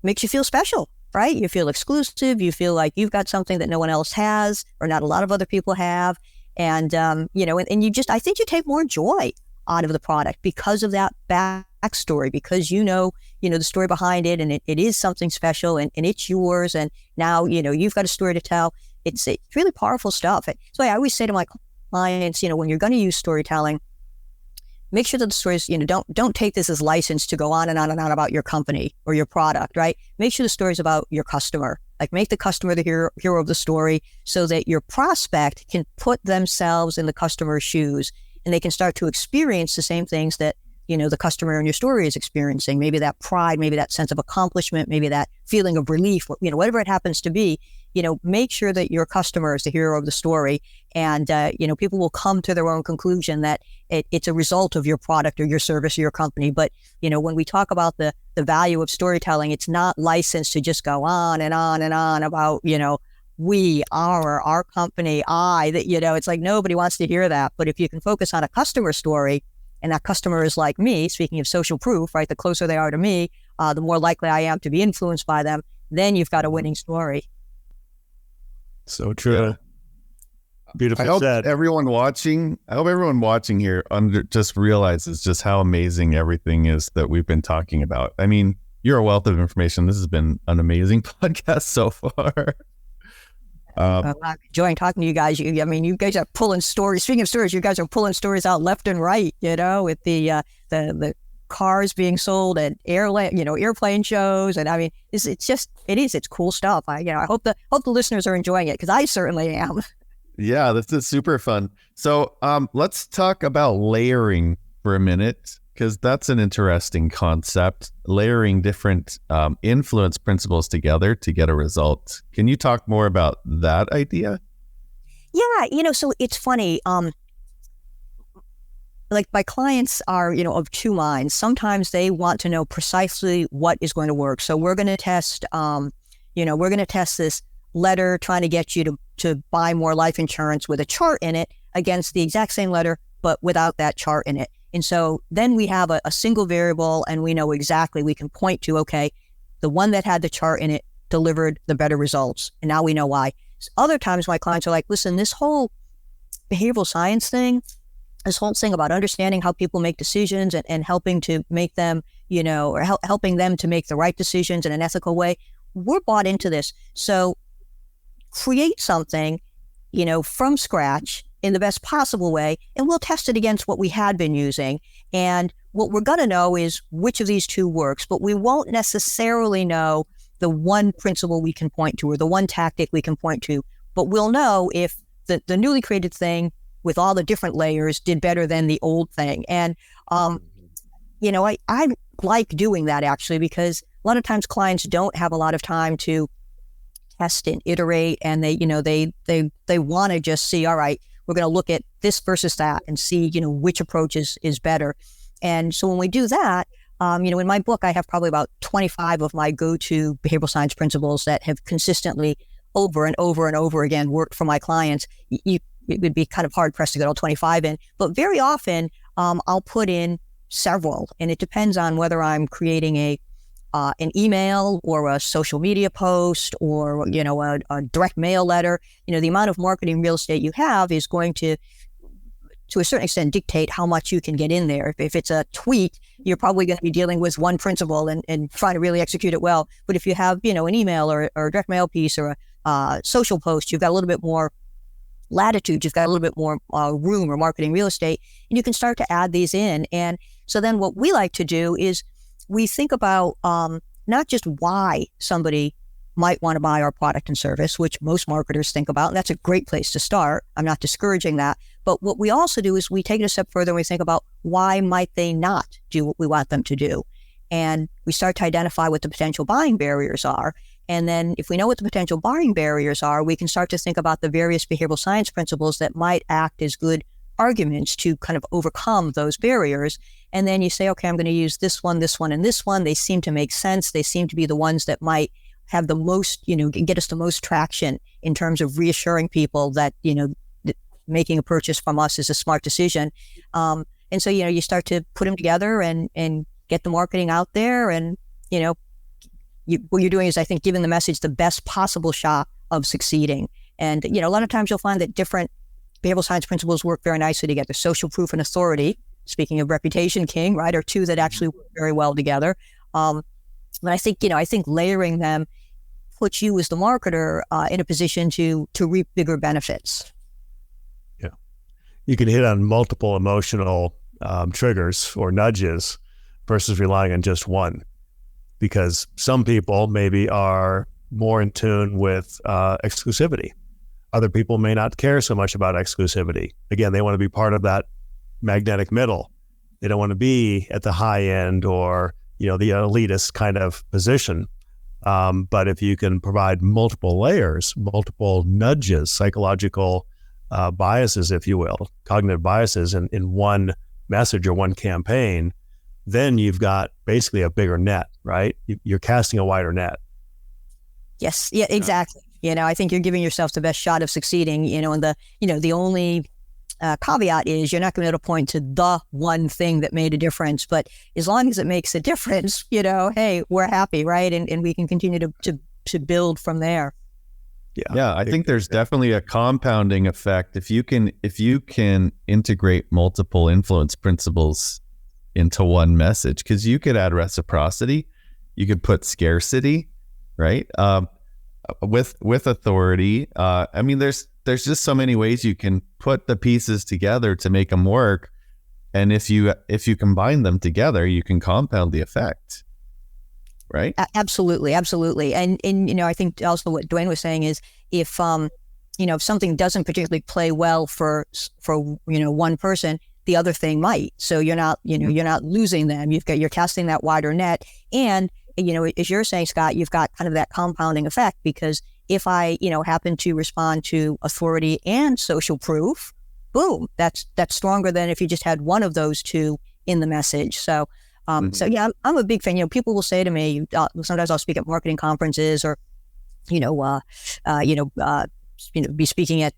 makes you feel special, right? You feel exclusive. You feel like you've got something that no one else has, or not a lot of other people have. And, and I think you take more joy out of the product because of that backstory, because the story behind it, and it is something special, and it's yours, and now you've got a story to tell. It's really powerful stuff. So I always say to my clients, when you're going to use storytelling, make sure that the stories, don't take this as license to go on and on and on about your company or your product, right? Make sure the story is about your customer. Like, make the customer the hero of the story, so that your prospect can put themselves in the customer's shoes, and they can start to experience the same things that, the customer in your story is experiencing. Maybe that pride, maybe that sense of accomplishment, maybe that feeling of relief, whatever it happens to be. Make sure that your customer is the hero of the story, and, people will come to their own conclusion that it's a result of your product or your service or your company. But, when we talk about the value of storytelling, it's not licensed to just go on and on and on about, we, our company, it's like nobody wants to hear that. But if you can focus on a customer story, and that customer is like me, speaking of social proof, right? The closer they are to me, the more likely I am to be influenced by them, then you've got a winning story. So true. Yeah. Beautiful. I hope said. everyone watching here just realizes just how amazing everything is that we've been talking about. I mean, you're a wealth of information. This has been an amazing podcast so far. I'm enjoying talking to you guys. You guys are pulling stories. Speaking of stories, you guys are pulling stories out left and right. With the cars being sold at airplane shows, and it's cool stuff. I hope the listeners are enjoying it, because I certainly am. Yeah, this is super fun. So let's talk about layering for a minute, because that's an interesting concept. Layering different influence principles together to get a result. Can you talk more about that idea? Yeah, so it's funny. Like, my clients are, of two minds. Sometimes they want to know precisely what is going to work. So we're going to test, this letter trying to get you to buy more life insurance with a chart in it against the exact same letter, but without that chart in it. And so then we have a single variable, and we know exactly, we can point to, okay, the one that had the chart in it delivered the better results. And now we know why. Other times my clients are like, listen, this whole behavioral science thing, this whole thing about understanding how people make decisions and helping to make them, or helping them to make the right decisions in an ethical way. We're bought into this. So create something, from scratch in the best possible way, and we'll test it against what we had been using. And what we're going to know is which of these two works, but we won't necessarily know the one principle we can point to or the one tactic we can point to, but we'll know if the newly created thing with all the different layers did better than the old thing. And, I like doing that actually, because a lot of times clients don't have a lot of time to test and iterate, and they want to just see, all right, we're going to look at this versus that and see, which approach is better. And so when we do that, in my book, I have probably about 25 of my go-to behavioral science principles that have consistently over and over and over again worked for my clients. It would be kind of hard pressed to get all 25 in, but very often I'll put in several, and it depends on whether I'm creating an email or a social media post or, a direct mail letter. The amount of marketing real estate you have is going to a certain extent dictate how much you can get in there. If it's a tweet, you're probably going to be dealing with one principle and trying to really execute it well. But if you have, an email or a direct mail piece or a social post, you've got a little bit more latitude, you've got a little bit more room or marketing real estate, and you can start to add these in. And so then what we like to do is we think about not just why somebody might want to buy our product and service, which most marketers think about, and that's a great place to start. I'm not discouraging that. But what we also do is we take it a step further and we think about why might they not do what we want them to do? And we start to identify what the potential buying barriers are. And then if we know what the potential buying barriers are, we can start to think about the various behavioral science principles that might act as good arguments to kind of overcome those barriers. And then you say, okay, I'm going to use this one, and this one. They seem to make sense. They seem to be the ones that might have the most, get us the most traction in terms of reassuring people that, making a purchase from us is a smart decision. And so, you start to put them together and get the marketing out there. And, what you're doing is, I think, giving the message the best possible shot of succeeding. And, a lot of times you'll find that different behavioral science principles work very nicely together. Social proof and authority, speaking of reputation king, right, are two that actually work very well together. But I think, layering them puts you as the marketer in a position to reap bigger benefits. Yeah. You can hit on multiple emotional triggers or nudges versus relying on just one, because some people maybe are more in tune with exclusivity. Other people may not care so much about exclusivity. Again, they want to be part of that magnetic middle. They don't want to be at the high end or, the elitist kind of position. But if you can provide multiple layers, multiple nudges, psychological biases, if you will, cognitive biases in one message or one campaign, then you've got basically a bigger net, right? You're casting a wider net. Yes. Yeah, exactly. I think you're giving yourself the best shot of succeeding, and the only caveat is you're not going to be able to point to the one thing that made a difference, but as long as it makes a difference, hey, we're happy, right? And we can continue to build from there. Yeah. I think there's definitely a compounding effect. If you can integrate multiple influence principles into one message, because you could add reciprocity, you could put scarcity, right? With authority. There's just so many ways you can put the pieces together to make them work. And if you combine them together, you can compound the effect, right? Absolutely. And I think also what Dwayne was saying is if something doesn't particularly play well for one person, the other thing might. So you're not losing them. You're casting that wider net. And, as you're saying, Scott, you've got kind of that compounding effect, because if I, happen to respond to authority and social proof, boom, that's stronger than if you just had one of those two in the message. So, so yeah, I'm a big fan. People will say to me, sometimes I'll speak at marketing conferences or, be speaking at,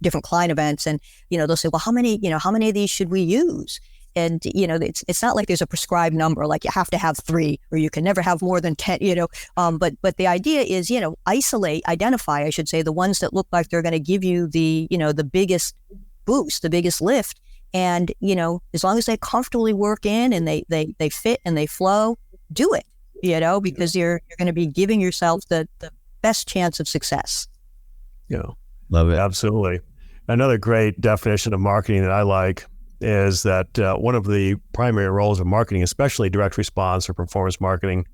different client events, and, they'll say, well, how many of these should we use? And, it's not like there's a prescribed number, like you have to have 3 or you can never have more than 10, but the idea is, identify, I should say, the ones that look like they're going to give you the, the biggest boost, the biggest lift. And, as long as they comfortably work in and they fit and they flow, do it, because you're going to be giving yourself the best chance of success. Love it. Absolutely. Another great definition of marketing that I like is that one of the primary roles of marketing, especially direct response or performance marketing,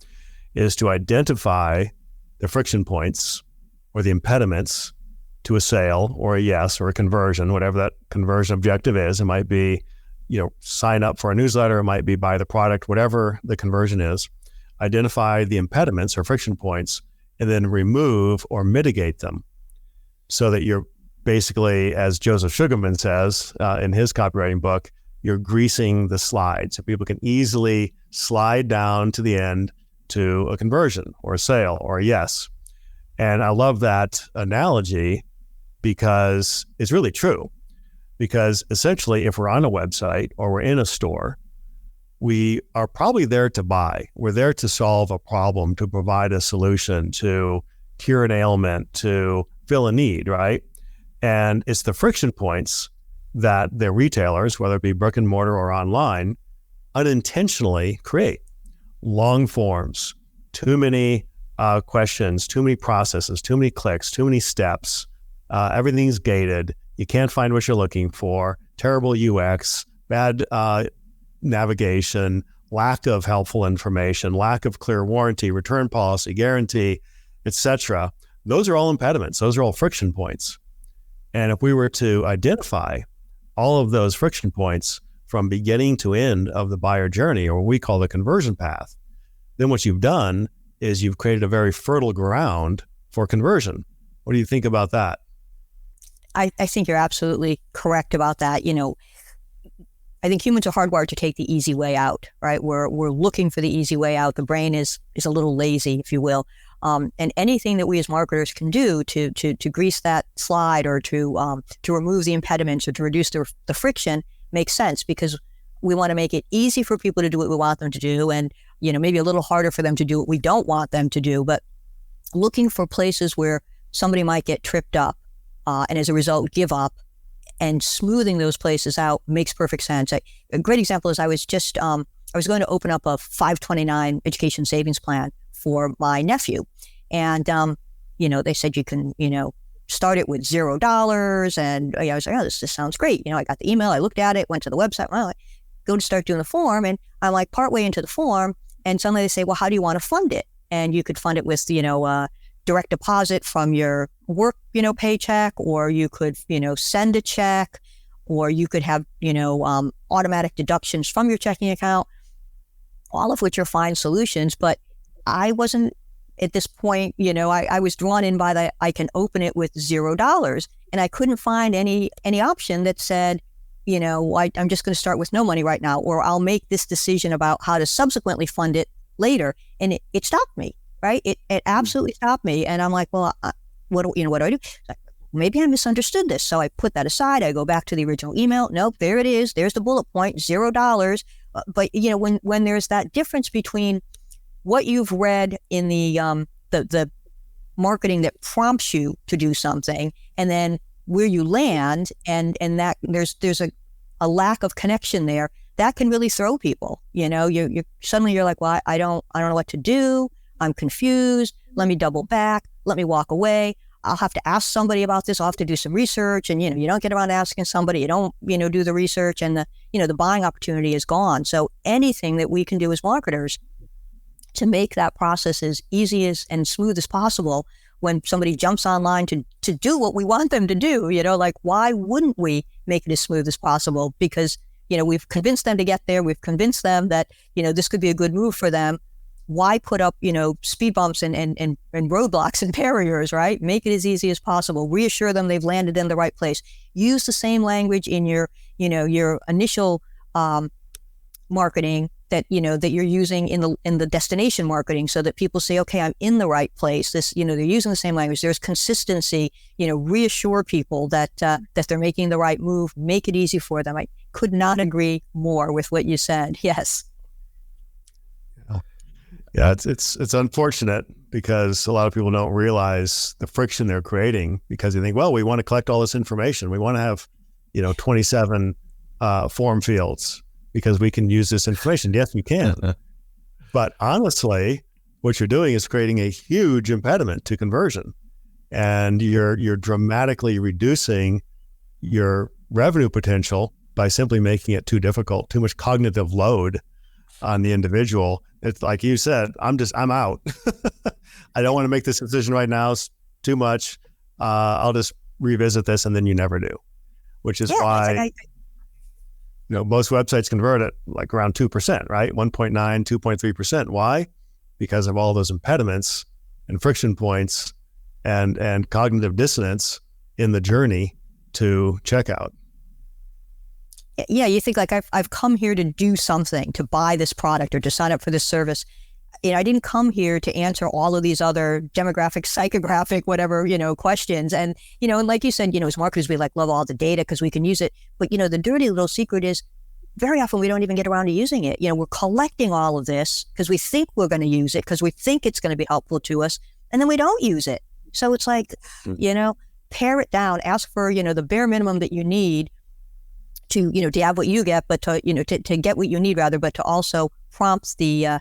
is to identify the friction points or the impediments to a sale or a yes or a conversion, whatever that conversion objective is. It might be, sign up for a newsletter. It might be buy the product, whatever the conversion is. Identify the impediments or friction points and then remove or mitigate them so that you're basically, as Joseph Sugarman says in his copywriting book, you're greasing the slide so people can easily slide down to the end to a conversion or a sale or a yes. And I love that analogy because it's really true. Because essentially, if we're on a website or we're in a store, we are probably there to buy. We're there to solve a problem, to provide a solution, to cure an ailment, to fill a need, right? And it's the friction points that the retailers, whether it be brick and mortar or online, unintentionally create. Long forms, too many questions, too many processes, too many clicks, too many steps. Everything's gated. You can't find what you're looking for. Terrible UX, bad navigation, lack of helpful information, lack of clear warranty, return policy, guarantee, etc. Those are all impediments. Those are all friction points. And if we were to identify all of those friction points from beginning to end of the buyer journey, or what we call the conversion path, then what you've done is you've created a very fertile ground for conversion. What do you think about that? I think you're absolutely correct about that. I think humans are hardwired to take the easy way out, right? We're looking for the easy way out. The brain is a little lazy, if you will. And anything that we as marketers can do to grease that slide or to remove the impediments or to reduce the friction makes sense, because we want to make it easy for people to do what we want them to do, and maybe a little harder for them to do what we don't want them to do. But looking for places where somebody might get tripped up and as a result give up, and smoothing those places out makes perfect sense. A great example is I was going to open up a 529 education savings plan for my nephew. And, they said you can, start it with $0. And I was like, oh, this sounds great. I got the email, I looked at it, went to the website, well, I go to start doing the form. And I'm like partway into the form, and suddenly they say, well, how do you want to fund it? And you could fund it with, direct deposit from your work, paycheck, or you could, send a check, or you could have, automatic deductions from your checking account, all of which are fine solutions. But I wasn't at this point, I was drawn in by that I can open it with $0, and I couldn't find any option that said, I'm just going to start with no money right now, or I'll make this decision about how to subsequently fund it later. And it stopped me. Right? It absolutely stopped me. And I'm like, well, what do I do? Like, maybe I misunderstood this. So I put that aside. I go back to the original email. Nope, there it is. There's the bullet point, $0. But when there's that difference between what you've read in the marketing that prompts you to do something, and then where you land, and that there's a lack of connection there, that can really throw people. You're suddenly like, well, I don't know what to do. I'm confused. Let me double back. Let me walk away. I'll have to ask somebody about this. I'll have to do some research. And, you don't get around to asking somebody. You don't, do the research, and the buying opportunity is gone. So anything that we can do as marketers to make that process as easy and smooth as possible when somebody jumps online to do what we want them to do, like, why wouldn't we make it as smooth as possible? Because, we've convinced them to get there. We've convinced them that, this could be a good move for them. Why put up, speed bumps and roadblocks and barriers, right? Make it as easy as possible. Reassure them they've landed in the right place. Use the same language in your initial marketing that you're using in the destination marketing, so that people say, okay, I'm in the right place. This, they're using the same language. There's consistency. Reassure people that they're making the right move. Make it easy for them. I could not agree more with what you said. Yes. Yeah, it's unfortunate because a lot of people don't realize the friction they're creating, because they think, well, we want to collect all this information. We want to have, 27 form fields because we can use this information. Yes, we can. But honestly, what you're doing is creating a huge impediment to conversion. And you're dramatically reducing your revenue potential by simply making it too difficult, too much cognitive load on the individual. It's like you said, I'm out. I don't want to make this decision right now. It's too much. I'll just revisit this, and then you never do, which is why most websites convert at like around 2%, right? 1.9, 2.3%. Why? Because of all those impediments and friction points and cognitive dissonance in the journey to checkout. Yeah, you think like I've come here to do something, to buy this product or to sign up for this service. I didn't come here to answer all of these other demographic, psychographic, whatever, questions. And, and like you said, as marketers, we love all the data because we can use it. But, the dirty little secret is very often we don't even get around to using it. We're collecting all of this because we think we're going to use it, because we think it's going to be helpful to us. And then we don't use it. So it's like, pare it down, ask for, the bare minimum that you need to have what you get, but to get what you need rather, but to also prompt the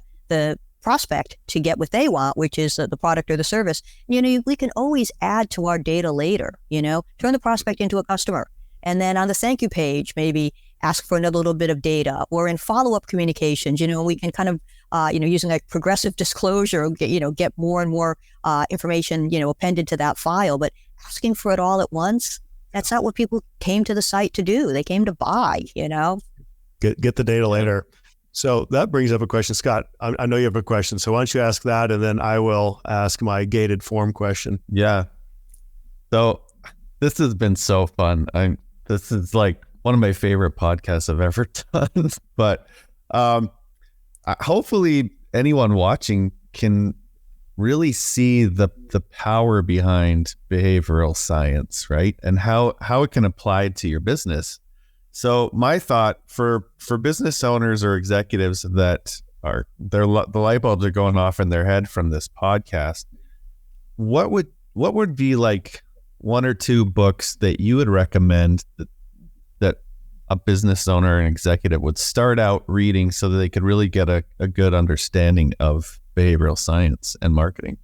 prospect to get what they want, which is the product or the service. We can always add to our data later, turn the prospect into a customer. And then on the thank you page, maybe ask for another little bit of data, or in follow-up communications, we can kind of, using like progressive disclosure, get more and more information, appended to that file. But asking for it all at once, that's not what people came to the site to do. They came to buy, Get the data later. So that brings up a question. Scott, I know you have a question. So why don't you ask that, and then I will ask my gated form question. Yeah. So this has been so fun. This is like one of my favorite podcasts I've ever done. But hopefully anyone watching can really see the power behind behavioral science, right? And how it can apply to your business. So my thought for business owners or executives that the light bulbs are going off in their head from this podcast, what would be like one or two books that you would recommend that a business owner and executive would start out reading so that they could really get a good understanding of behavioral science and marketing?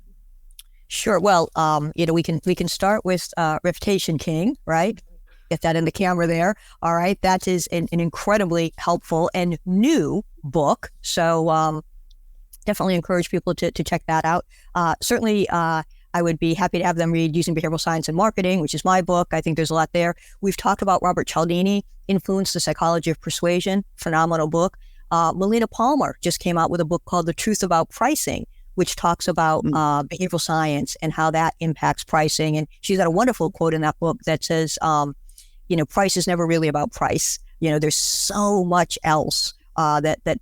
Sure. Well, we can start with Reputation King, right? Get that in the camera there. All right. That is an incredibly helpful and new book. So definitely encourage people to check that out. Certainly, I would be happy to have them read Using Behavioral Science in Marketing, which is my book. I think there's a lot there. We've talked about Robert Cialdini, Influence: The Psychology of Persuasion. Phenomenal book. Melina Palmer just came out with a book called The Truth About Pricing, which talks about behavioral science and how that impacts pricing. And she's got a wonderful quote in that book that says, price is never really about price. There's so much else that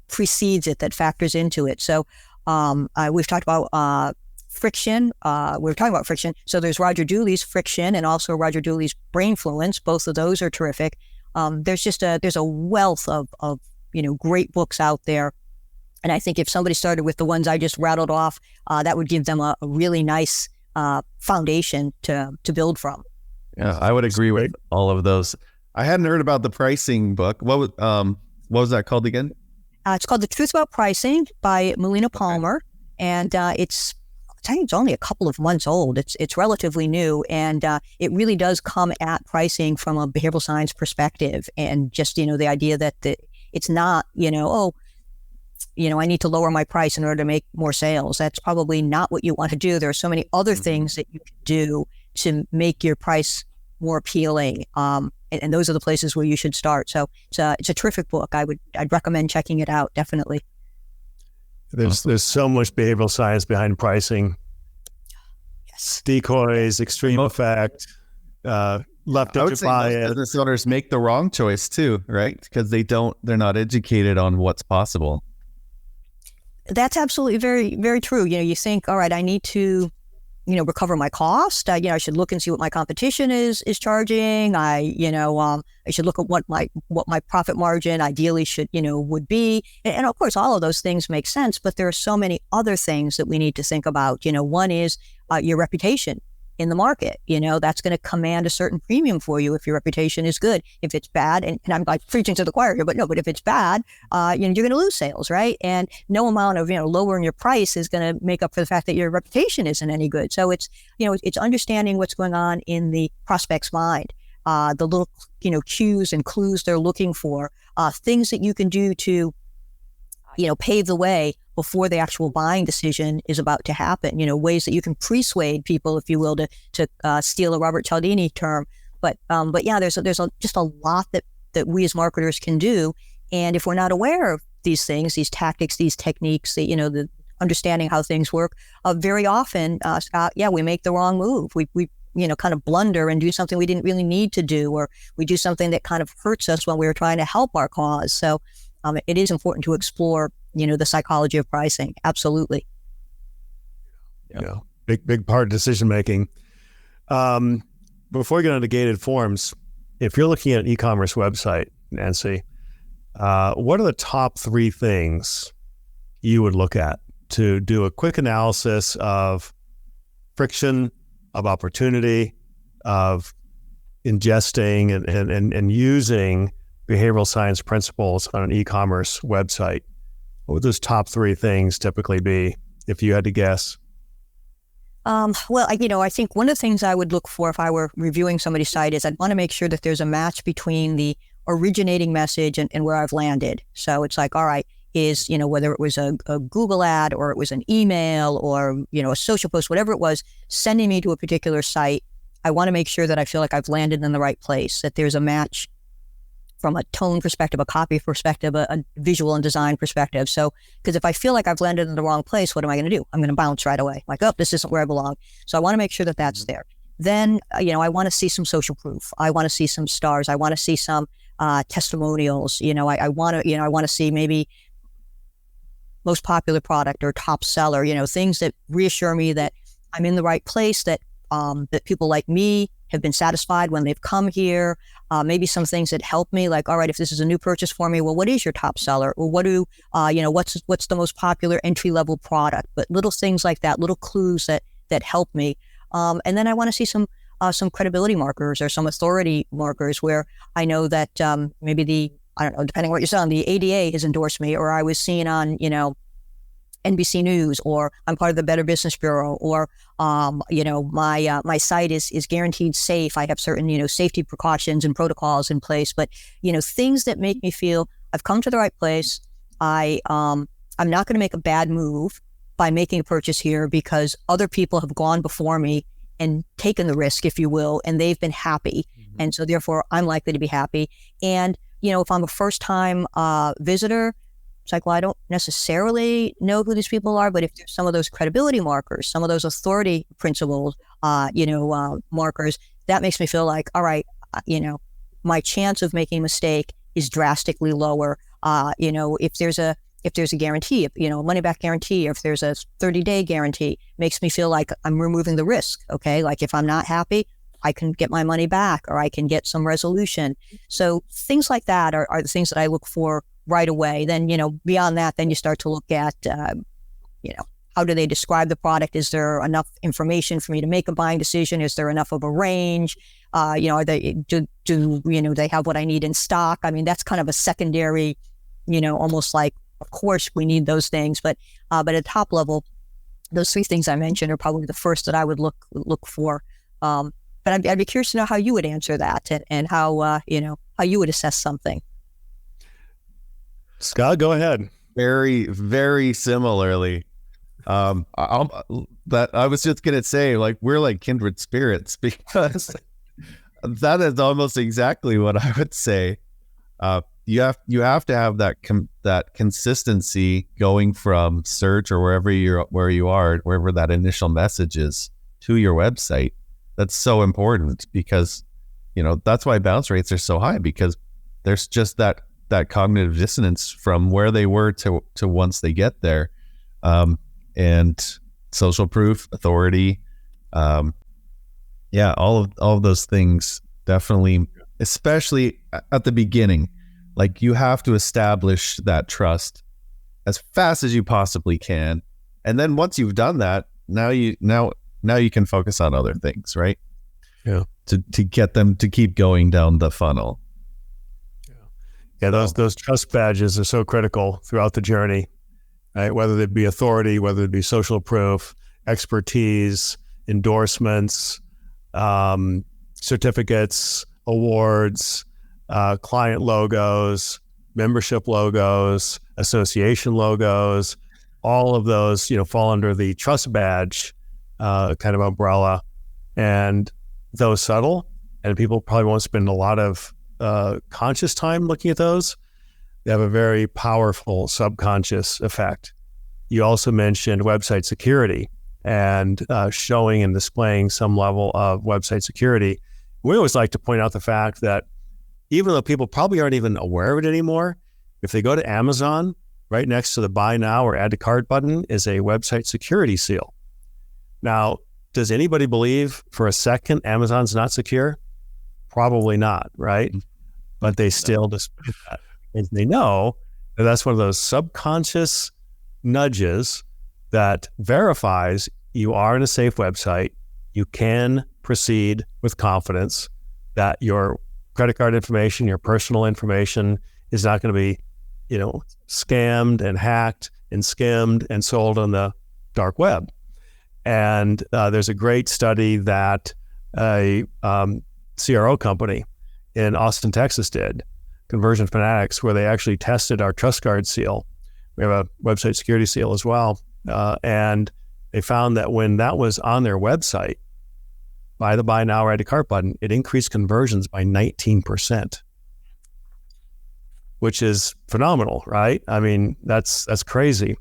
precedes it, that factors into it. So we've talked about friction. We're talking about friction. So there's Roger Dooley's Friction and also Roger Dooley's Brainfluence. Both of those are terrific. There's a wealth of great books out there. And I think if somebody started with the ones I just rattled off, that would give them a really nice foundation to build from. Yeah, I would agree with all of those. I hadn't heard about the pricing book. What was that called again? It's called The Truth About Pricing by Melina Palmer. And I think it's only a couple of months old. It's relatively new, and it really does come at pricing from a behavioral science perspective, and just the idea that it's not I need to lower my price in order to make more sales. That's probably not what you want to do. There are so many other things that you can do to make your price more appealing, and those are the places where you should start. So it's a terrific book. I'd recommend checking it out, definitely. There's so much behavioral science behind pricing. Yes. Decoys, extreme effect, left-handed bias. Business owners make the wrong choice too, right? Because they're not educated on what's possible. That's absolutely very, very true. You think, all right, I need to, recover my cost. I should look and see what my competition is charging. I should look at what my profit margin ideally would be. And of course, all of those things make sense, but there are so many other things that we need to think about. One is your reputation. in the market. That's going to command a certain premium for you if your reputation is good. If it's bad, and I'm like preaching to the choir here, but if it's bad, you're going to lose sales, right? And no amount of, lowering your price is going to make up for the fact that your reputation isn't any good. So it's, it's understanding what's going on in the prospect's mind, the little, cues and clues they're looking for, things that you can do to, pave the way before the actual buying decision is about to happen. Ways that you can persuade people, if you will, to steal a Robert Cialdini term. But yeah, there's just a lot that we as marketers can do. And if we're not aware of these things, these tactics, these techniques, the understanding how things work, very often, Scott, we make the wrong move. We kind of blunder and do something we didn't really need to do, or we do something that kind of hurts us when we were trying to help our cause. So it is important to explore, the psychology of pricing. Absolutely. Yeah. Big part of decision making. Before we get into gated forms, if you're looking at an e-commerce website, Nancy, what are the top 3 things you would look at to do a quick analysis of friction, of opportunity, of ingesting and using behavioral science principles on an e-commerce website? What would those top 3 things typically be if you had to guess? Well, I think one of the things I would look for if I were reviewing somebody's site is I'd want to make sure that there's a match between the originating message and where I've landed. So it's like, all right, is, whether it was a Google ad or it was an email or, a social post, whatever it was, sending me to a particular site, I want to make sure that I feel like I've landed in the right place, that there's a match from a tone perspective, a copy perspective, a visual and design perspective. So, because if I feel like I've landed in the wrong place, what am I going to do? I'm going to bounce right away. Like, oh, this isn't where I belong. So I want to make sure that that's there. Then, I want to see some social proof. I want to see some stars. I want to see some testimonials. I want to see maybe most popular product or top seller, things that reassure me that I'm in the right place, that people like me have been satisfied when they've come here. Maybe some things that help me, like, all right, if this is a new purchase for me, well, what is your top seller? Or what what's the most popular entry-level product? But little things like that, little clues that help me. And then I want to see some credibility markers or some authority markers where I know that maybe I don't know, depending on what you're selling, the ADA has endorsed me, or I was seen on, NBC News, or I'm part of the Better Business Bureau, or my site is guaranteed safe. I have certain safety precautions and protocols in place. But things that make me feel I've come to the right place. I'm not going to make a bad move by making a purchase here because other people have gone before me and taken the risk, if you will, and they've been happy, and so therefore I'm likely to be happy. And if I'm a first time visitor, it's like, well, I don't necessarily know who these people are, but if there's some of those credibility markers, some of those authority principles, markers, that makes me feel like, all right, my chance of making a mistake is drastically lower. If there's a guarantee, a money back guarantee, or if there's a 30-day guarantee, makes me feel like I'm removing the risk. Okay. Like if I'm not happy, I can get my money back, or I can get some resolution. So things like that are the things that I look for right away. Then, beyond that, then you start to look at, how do they describe the product? Is there enough information for me to make a buying decision? Is there enough of a range? Are they, do they have what I need in stock? I mean, that's kind of a secondary, almost like, of course we need those things, but at top level, those 3 things I mentioned are probably the first that I would look for. But I'd be curious to know how you would answer that and how you would assess something. Scott, go ahead. Very, very similarly. I was just going to say, like, we're like kindred spirits because that is almost exactly what I would say. You have to have that consistency going from search or wherever that initial message is to your website. That's so important because, that's why bounce rates are so high, because there's just that cognitive dissonance from where they were to once they get there. And social proof, authority, all of those things definitely, especially at the beginning, like you have to establish that trust as fast as you possibly can. And then once you've done that, now now you can focus on other things, right? Yeah. To get them to keep going down the funnel. Yeah, those trust badges are so critical throughout the journey, right? Whether it be authority, whether it be social proof, expertise, endorsements, certificates, awards, client logos, membership logos, association logos, all of those, fall under the trust badge kind of umbrella. And those subtle, and people probably won't spend a lot of conscious time looking at those. They have a very powerful subconscious effect. You also mentioned website security and showing and displaying some level of website security. We always like to point out the fact that even though people probably aren't even aware of it anymore, if they go to Amazon, right next to the buy now or add to cart button is a website security seal. Now, does anybody believe for a second Amazon's not secure? Probably not, right? But they still display that. And they know that that's one of those subconscious nudges that verifies you are in a safe website. You can proceed with confidence that your credit card information, your personal information is not going to be, scammed and hacked and skimmed and sold on the dark web. And there's a great study that a CRO company in Austin, Texas did, Conversion Fanatics, where they actually tested our TrustGuard seal. We have a website security seal as well. And they found that when that was on their website, by the buy now or add to cart button, it increased conversions by 19%, which is phenomenal, right? I mean, that's crazy.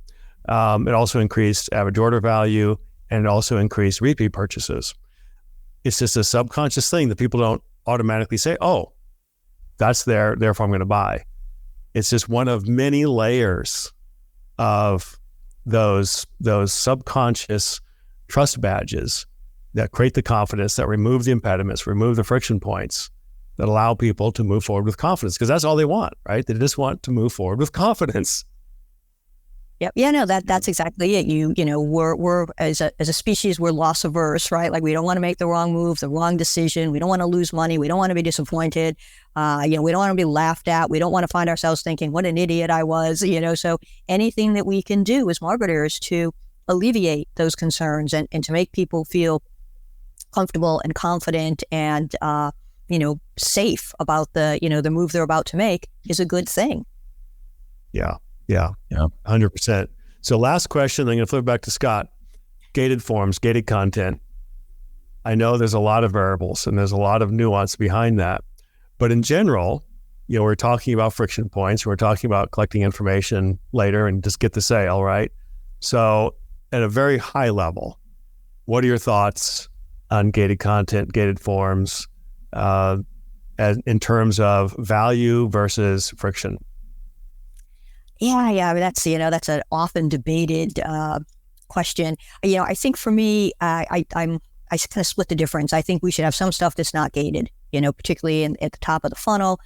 It also increased average order value, and it also increased repeat purchases. It's just a subconscious thing that people don't automatically say, oh, that's there, therefore I'm going to buy. It's just one of many layers of those subconscious trust badges that create the confidence, that remove the impediments, remove the friction points, that allow people to move forward with confidence, because that's all they want, right? They just want to move forward with confidence. Yep. Yeah, no, that's exactly it. We're as a species, we're loss averse, right? Like we don't want to make the wrong move, the wrong decision. We don't want to lose money. We don't want to be disappointed. We don't want to be laughed at. We don't want to find ourselves thinking, what an idiot I was, So anything that we can do as marketers to alleviate those concerns and to make people feel comfortable and confident and, safe about the move they're about to make is a good thing. Yeah. 100%. So last question, I'm going to flip back to Scott. Gated forms, gated content. I know there's a lot of variables and there's a lot of nuance behind that. But in general, we're talking about friction points. We're talking about collecting information later and just get the sale, right? So at a very high level, what are your thoughts on gated content, gated forms, in terms of value versus friction? Yeah. I mean, that's an often debated question. I think for me, I kind of split the difference. I think we should have some stuff that's not gated, particularly at the top of the funnel.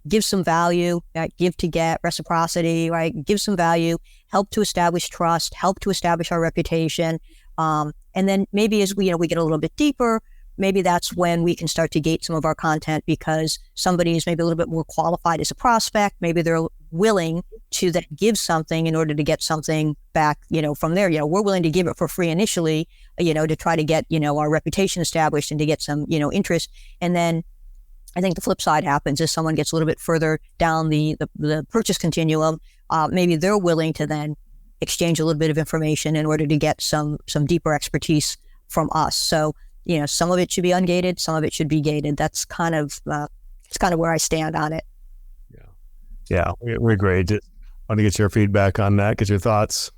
Give some value, give to get, reciprocity, right? Give some value, help to establish trust, help to establish our reputation. And then maybe as we get a little bit deeper, maybe that's when we can start to gate some of our content because somebody is maybe a little bit more qualified as a prospect. Maybe they're willing to then give something in order to get something back, from there. We're willing to give it for free initially, to try to get, our reputation established and to get some, interest. And then I think the flip side happens as someone gets a little bit further down the purchase continuum. Maybe they're willing to then exchange a little bit of information in order to get some deeper expertise from us. So, some of it should be ungated, some of it should be gated. That's kind of where I stand on it. Yeah, we agree. Just want to get your feedback on that, get your thoughts.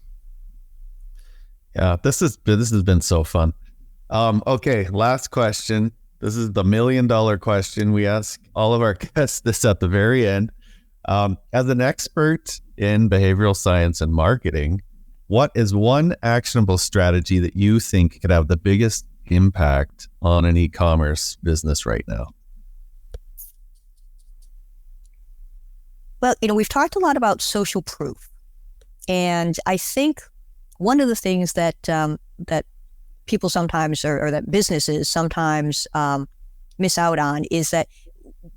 Yeah, this has been so fun. Okay, last question. This is the $1 million question. We ask all of our guests this at the very end. As an expert in behavioral science and marketing, what is one actionable strategy that you think could have the biggest impact on an e-commerce business right now? Well, we've talked a lot about social proof, and I think one of the things that people sometimes, or that businesses sometimes miss out on, is that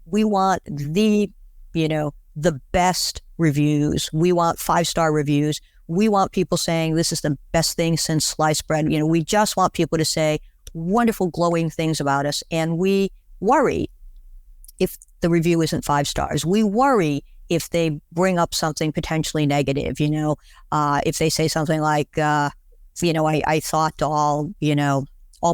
we want the best reviews. We want 5-star reviews. We want people saying this is the best thing since sliced bread. We just want people to say wonderful, glowing things about us. And we worry if the review isn't 5 stars. We worry if they bring up something potentially negative, if they say something like, I thought all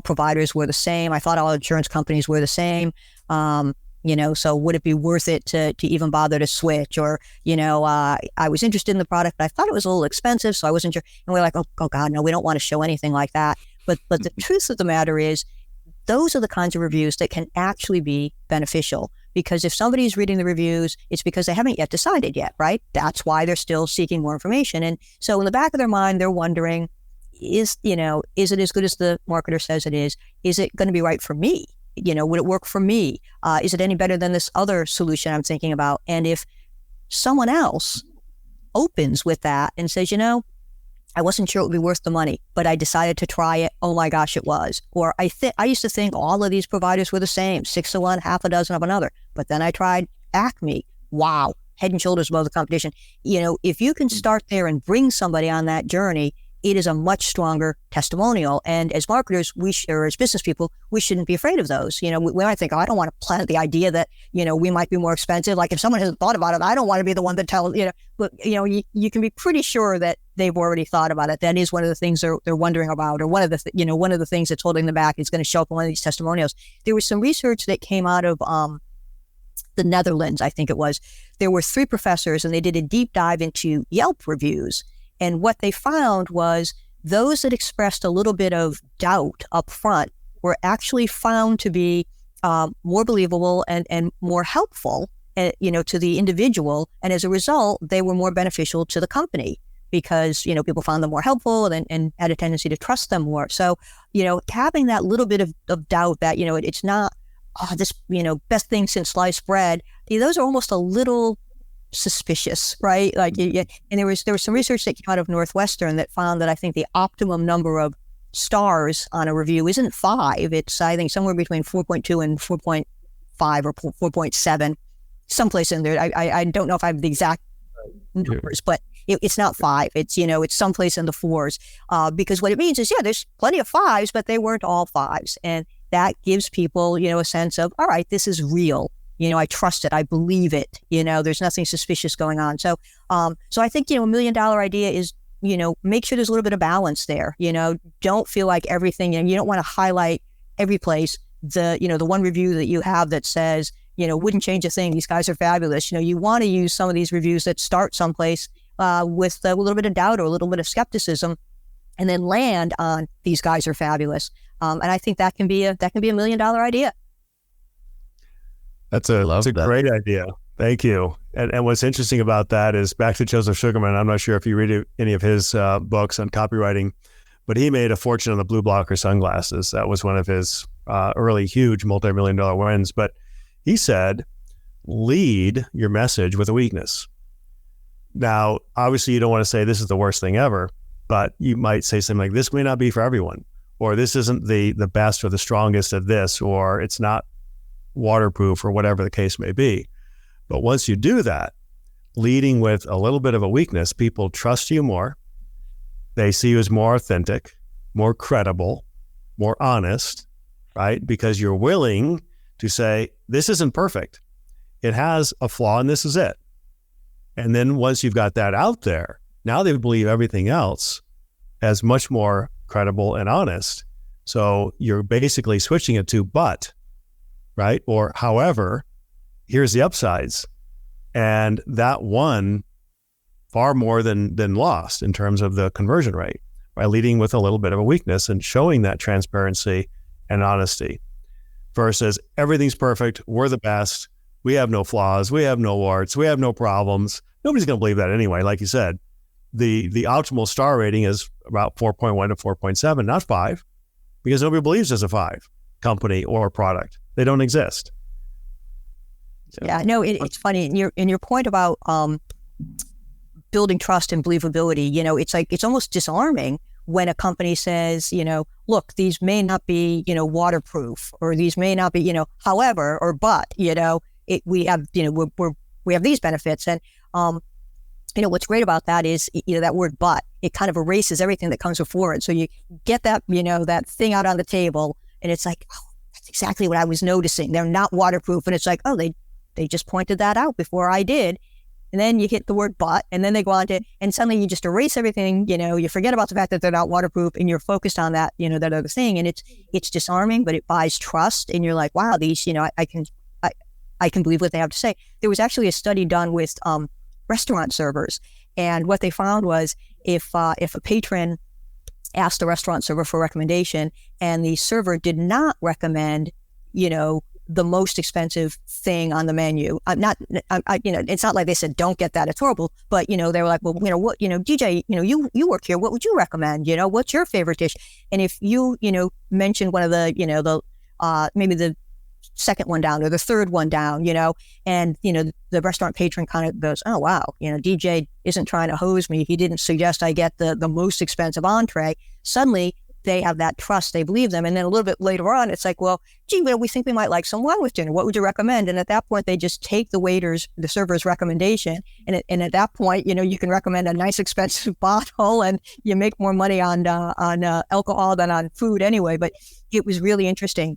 providers were the same. I thought all insurance companies were the same. So would it be worth it to even bother to switch? Or, I was interested in the product, but I thought it was a little expensive, so I wasn't sure. And we're like, oh God, no, we don't want to show anything like that. But the truth of the matter is, those are the kinds of reviews that can actually be beneficial. Because if somebody's reading the reviews, it's because they haven't yet decided yet, right? That's why they're still seeking more information. And so in the back of their mind, they're wondering, is it as good as the marketer says it is? Is it going to be right for me? Would it work for me? Is it any better than this other solution I'm thinking about? And if someone else opens with that and says, I wasn't sure it would be worth the money, but I decided to try it. Oh my gosh, it was. Or I used to think all of these providers were the same, 6 of one, half a dozen of another. But then I tried Acme. Wow, head and shoulders above the competition. If you can start there and bring somebody on that journey, it is a much stronger testimonial. And as marketers, or as business people, we shouldn't be afraid of those. We might think, I don't want to plant the idea that, we might be more expensive. Like if someone hasn't thought about it, I don't want to be the one that tells, but you can be pretty sure that they've already thought about it. That is one of the things they're wondering about, or one of the things that's holding them back is going to show up in one of these testimonials. There was some research that came out of the Netherlands, I think it was. There were 3 professors, and they did a deep dive into Yelp reviews. And what they found was those that expressed a little bit of doubt up front were actually found to be more believable and more helpful, to the individual. And as a result, they were more beneficial to the company because, people found them more helpful and had a tendency to trust them more. So, having that little bit of doubt that, it's not this, best thing since sliced bread, those are almost a little suspicious, right? Like, and there was some research that came out of Northwestern that found that I think the optimum number of stars on a review isn't 5. It's, I think, somewhere between 4.2 and 4.5 or 4.7, someplace in there. I don't know if I have the exact numbers, but it's not 5. It's, it's someplace in the 4s, because what it means is, there's plenty of 5s, but they weren't all 5s. And that gives people, a sense of, all right, this is real. I trust it. I believe it. There's nothing suspicious going on. So, I think, $1 million idea is, make sure there's a little bit of balance there. Don't feel like everything, you don't want to highlight every place. The one review that you have that says, wouldn't change a thing. These guys are fabulous. You want to use some of these reviews that start someplace with a little bit of doubt or a little bit of skepticism, and then land on these guys are fabulous. And I think that can be a $1 million idea. That's a great idea. Thank you. And what's interesting about that is, back to Joseph Sugarman, I'm not sure if you read any of his books on copywriting, but he made a fortune on the blue blocker sunglasses. That was one of his early huge multi-million-dollar wins. But he said, lead your message with a weakness. Now, obviously, you don't want to say this is the worst thing ever, but you might say something like, this may not be for everyone, or this isn't the best or the strongest at this, or it's not waterproof, or whatever the case may be. But once you do that, leading with a little bit of a weakness, people trust you more. They see you as more authentic, more credible, more honest, right? Because you're willing to say, this isn't perfect. It has a flaw, and this is it. And then once you've got that out there, now they believe everything else as much more credible and honest. So you're basically switching it to but, right? Or however, here's the upsides. And that won far more than lost in terms of the conversion rate, by leading with a little bit of a weakness and showing that transparency and honesty, versus everything's perfect, we're the best, we have no flaws, we have no warts, we have no problems. Nobody's going to believe that anyway. Like you said, the optimal star rating is about 4.1 to 4.7, not 5, because nobody believes there's a 5 company or product. They don't exist. So. Yeah, no, it's funny. In your point about building trust and believability, it's like, it's almost disarming when a company says, look, these may not be, waterproof, or these may not be, however, or but, we have, we have these benefits. And, what's great about that is, that word but, it kind of erases everything that comes before it. So you get that, that thing out on the table, and it's like, oh, that's exactly what I was noticing. They're not waterproof. And it's like, oh, they just pointed that out before I did. And then you hit the word but, and then they go on to, and suddenly you just erase everything, you forget about the fact that they're not waterproof, and you're focused on that, that other thing. And it's disarming, but it buys trust. And you're like, wow, these, I can believe what they have to say. There was actually a study done with restaurant servers. And what they found was if a patron asked the restaurant server for a recommendation, and the server did not recommend, the most expensive thing on the menu. It's not like they said, don't get that, it's horrible. But, they were like, well, what, DJ, you work here. What would you recommend? What's your favorite dish? And if you, mentioned one of the, maybe the second one down or the third one down, and, the restaurant patron kind of goes, oh, wow, DJ isn't trying to hose me. He didn't suggest I get the most expensive entree. Suddenly, they have that trust, they believe them. And then a little bit later on, it's like, well, gee, we think we might like some wine with dinner. What would you recommend? And at that point, they just take the server's recommendation. And at that point, you can recommend a nice expensive bottle, and you make more money on alcohol than on food anyway. But it was really interesting.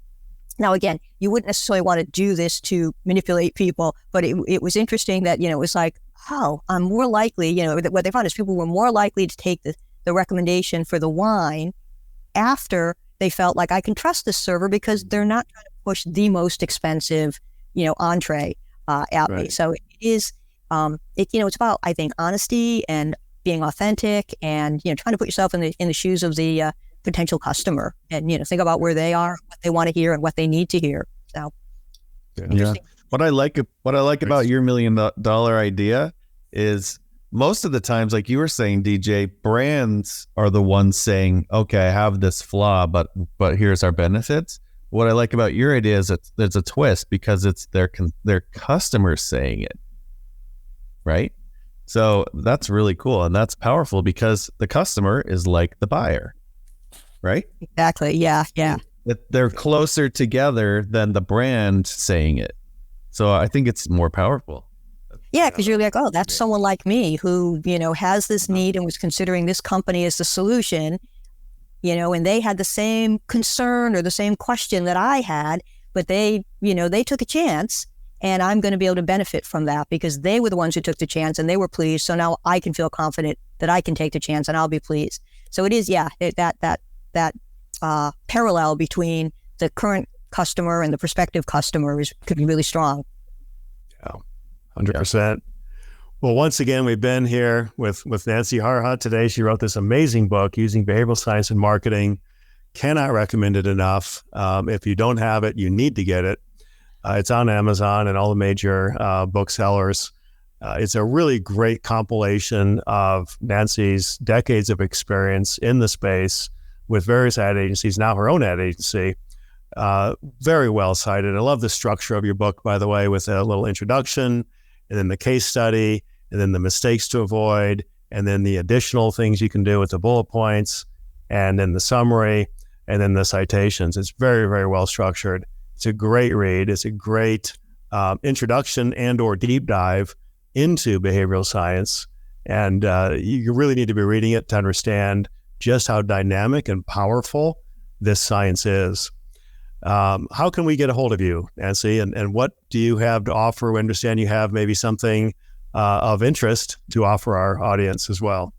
Now, again, you wouldn't necessarily want to do this to manipulate people, but it was interesting that, it was like, oh, I'm more likely, what they found is people were more likely to take the recommendation for the wine after they felt like, I can trust this server because they're not trying to push the most expensive, entree at me. So it is, it's about, I think, honesty and being authentic, and, trying to put yourself in the shoes of the potential customer, and, think about where they are, what they want to hear, and what they need to hear. So, yeah. What I like about your $1 million idea is, most of the times, like you were saying, DJ, brands are the ones saying, okay, I have this flaw, but here's our benefits. What I like about your idea is that there's a twist, because it's their customers saying it, right? So that's really cool, and that's powerful, because the customer is like the buyer, right? Exactly. Yeah. They're closer together than the brand saying it. So I think it's more powerful. Yeah, because you're like, oh, that's someone like me who, has this need and was considering this company as the solution, and they had the same concern or the same question that I had, but they took a chance, and I'm going to be able to benefit from that because they were the ones who took the chance and they were pleased. So now I can feel confident that I can take the chance and I'll be pleased. So it is, that parallel between the current customer and the prospective customer could be really strong. Yeah. 100%. Well, once again, we've been here with Nancy Harha today. She wrote this amazing book, Using Behavioral Science in Marketing. Cannot recommend it enough. If you don't have it, you need to get it. It's on Amazon and all the major booksellers. It's a really great compilation of Nancy's decades of experience in the space with various ad agencies, now her own ad agency. Very well cited. I love the structure of your book, by the way, with a little introduction, and then the case study, and then the mistakes to avoid, and then the additional things you can do with the bullet points, and then the summary, and then the citations. It's very, very well structured. It's a great read. It's a great introduction and or deep dive into behavioral science. And you really need to be reading it to understand just how dynamic and powerful this science is. How can we get a hold of you, Nancy? And what do you have to offer? We understand you have maybe something of interest to offer our audience as well.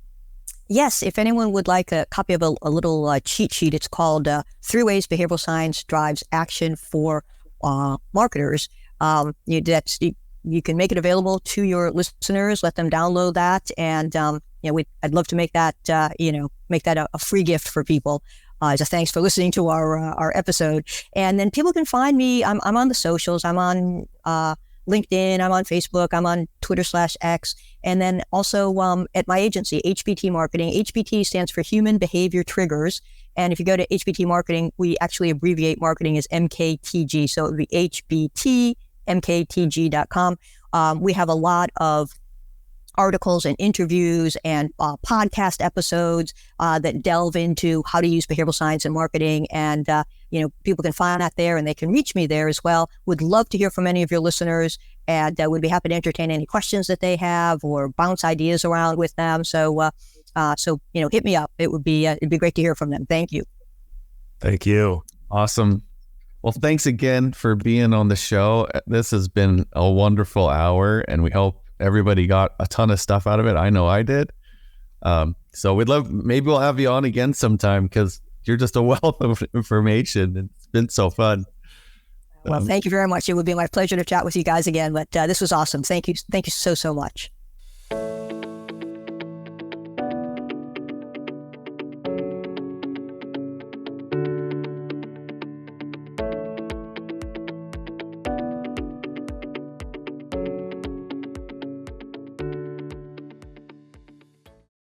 Yes, if anyone would like a copy of a little cheat sheet, it's called 3 Ways Behavioral Science Drives Action for Marketers. You can make it available to your listeners, let them download that, and I'd love to make that a free gift for people. As a thanks for listening to our episode. And then people can find me. I'm on the socials. I'm on LinkedIn. I'm on Facebook. I'm on Twitter/X. And then also at my agency, HBT Marketing. HBT stands for Human Behavior Triggers. And if you go to HBT Marketing, we actually abbreviate marketing as MKTG. So it would be HBTMKTG.com. We have a lot of articles and interviews and podcast episodes that delve into how to use behavioral science and marketing. And, people can find that there, and they can reach me there as well. Would love to hear from any of your listeners, and would be happy to entertain any questions that they have or bounce ideas around with them. So hit me up. It'd be great to hear from them. Thank you. Thank you. Awesome. Well, thanks again for being on the show. This has been a wonderful hour, and we hope everybody got a ton of stuff out of it. I know I did. So maybe we'll have you on again sometime, because you're just a wealth of information. It's been so fun. Well, thank you very much. It would be my pleasure to chat with you guys again, but this was awesome. Thank you. Thank you so much.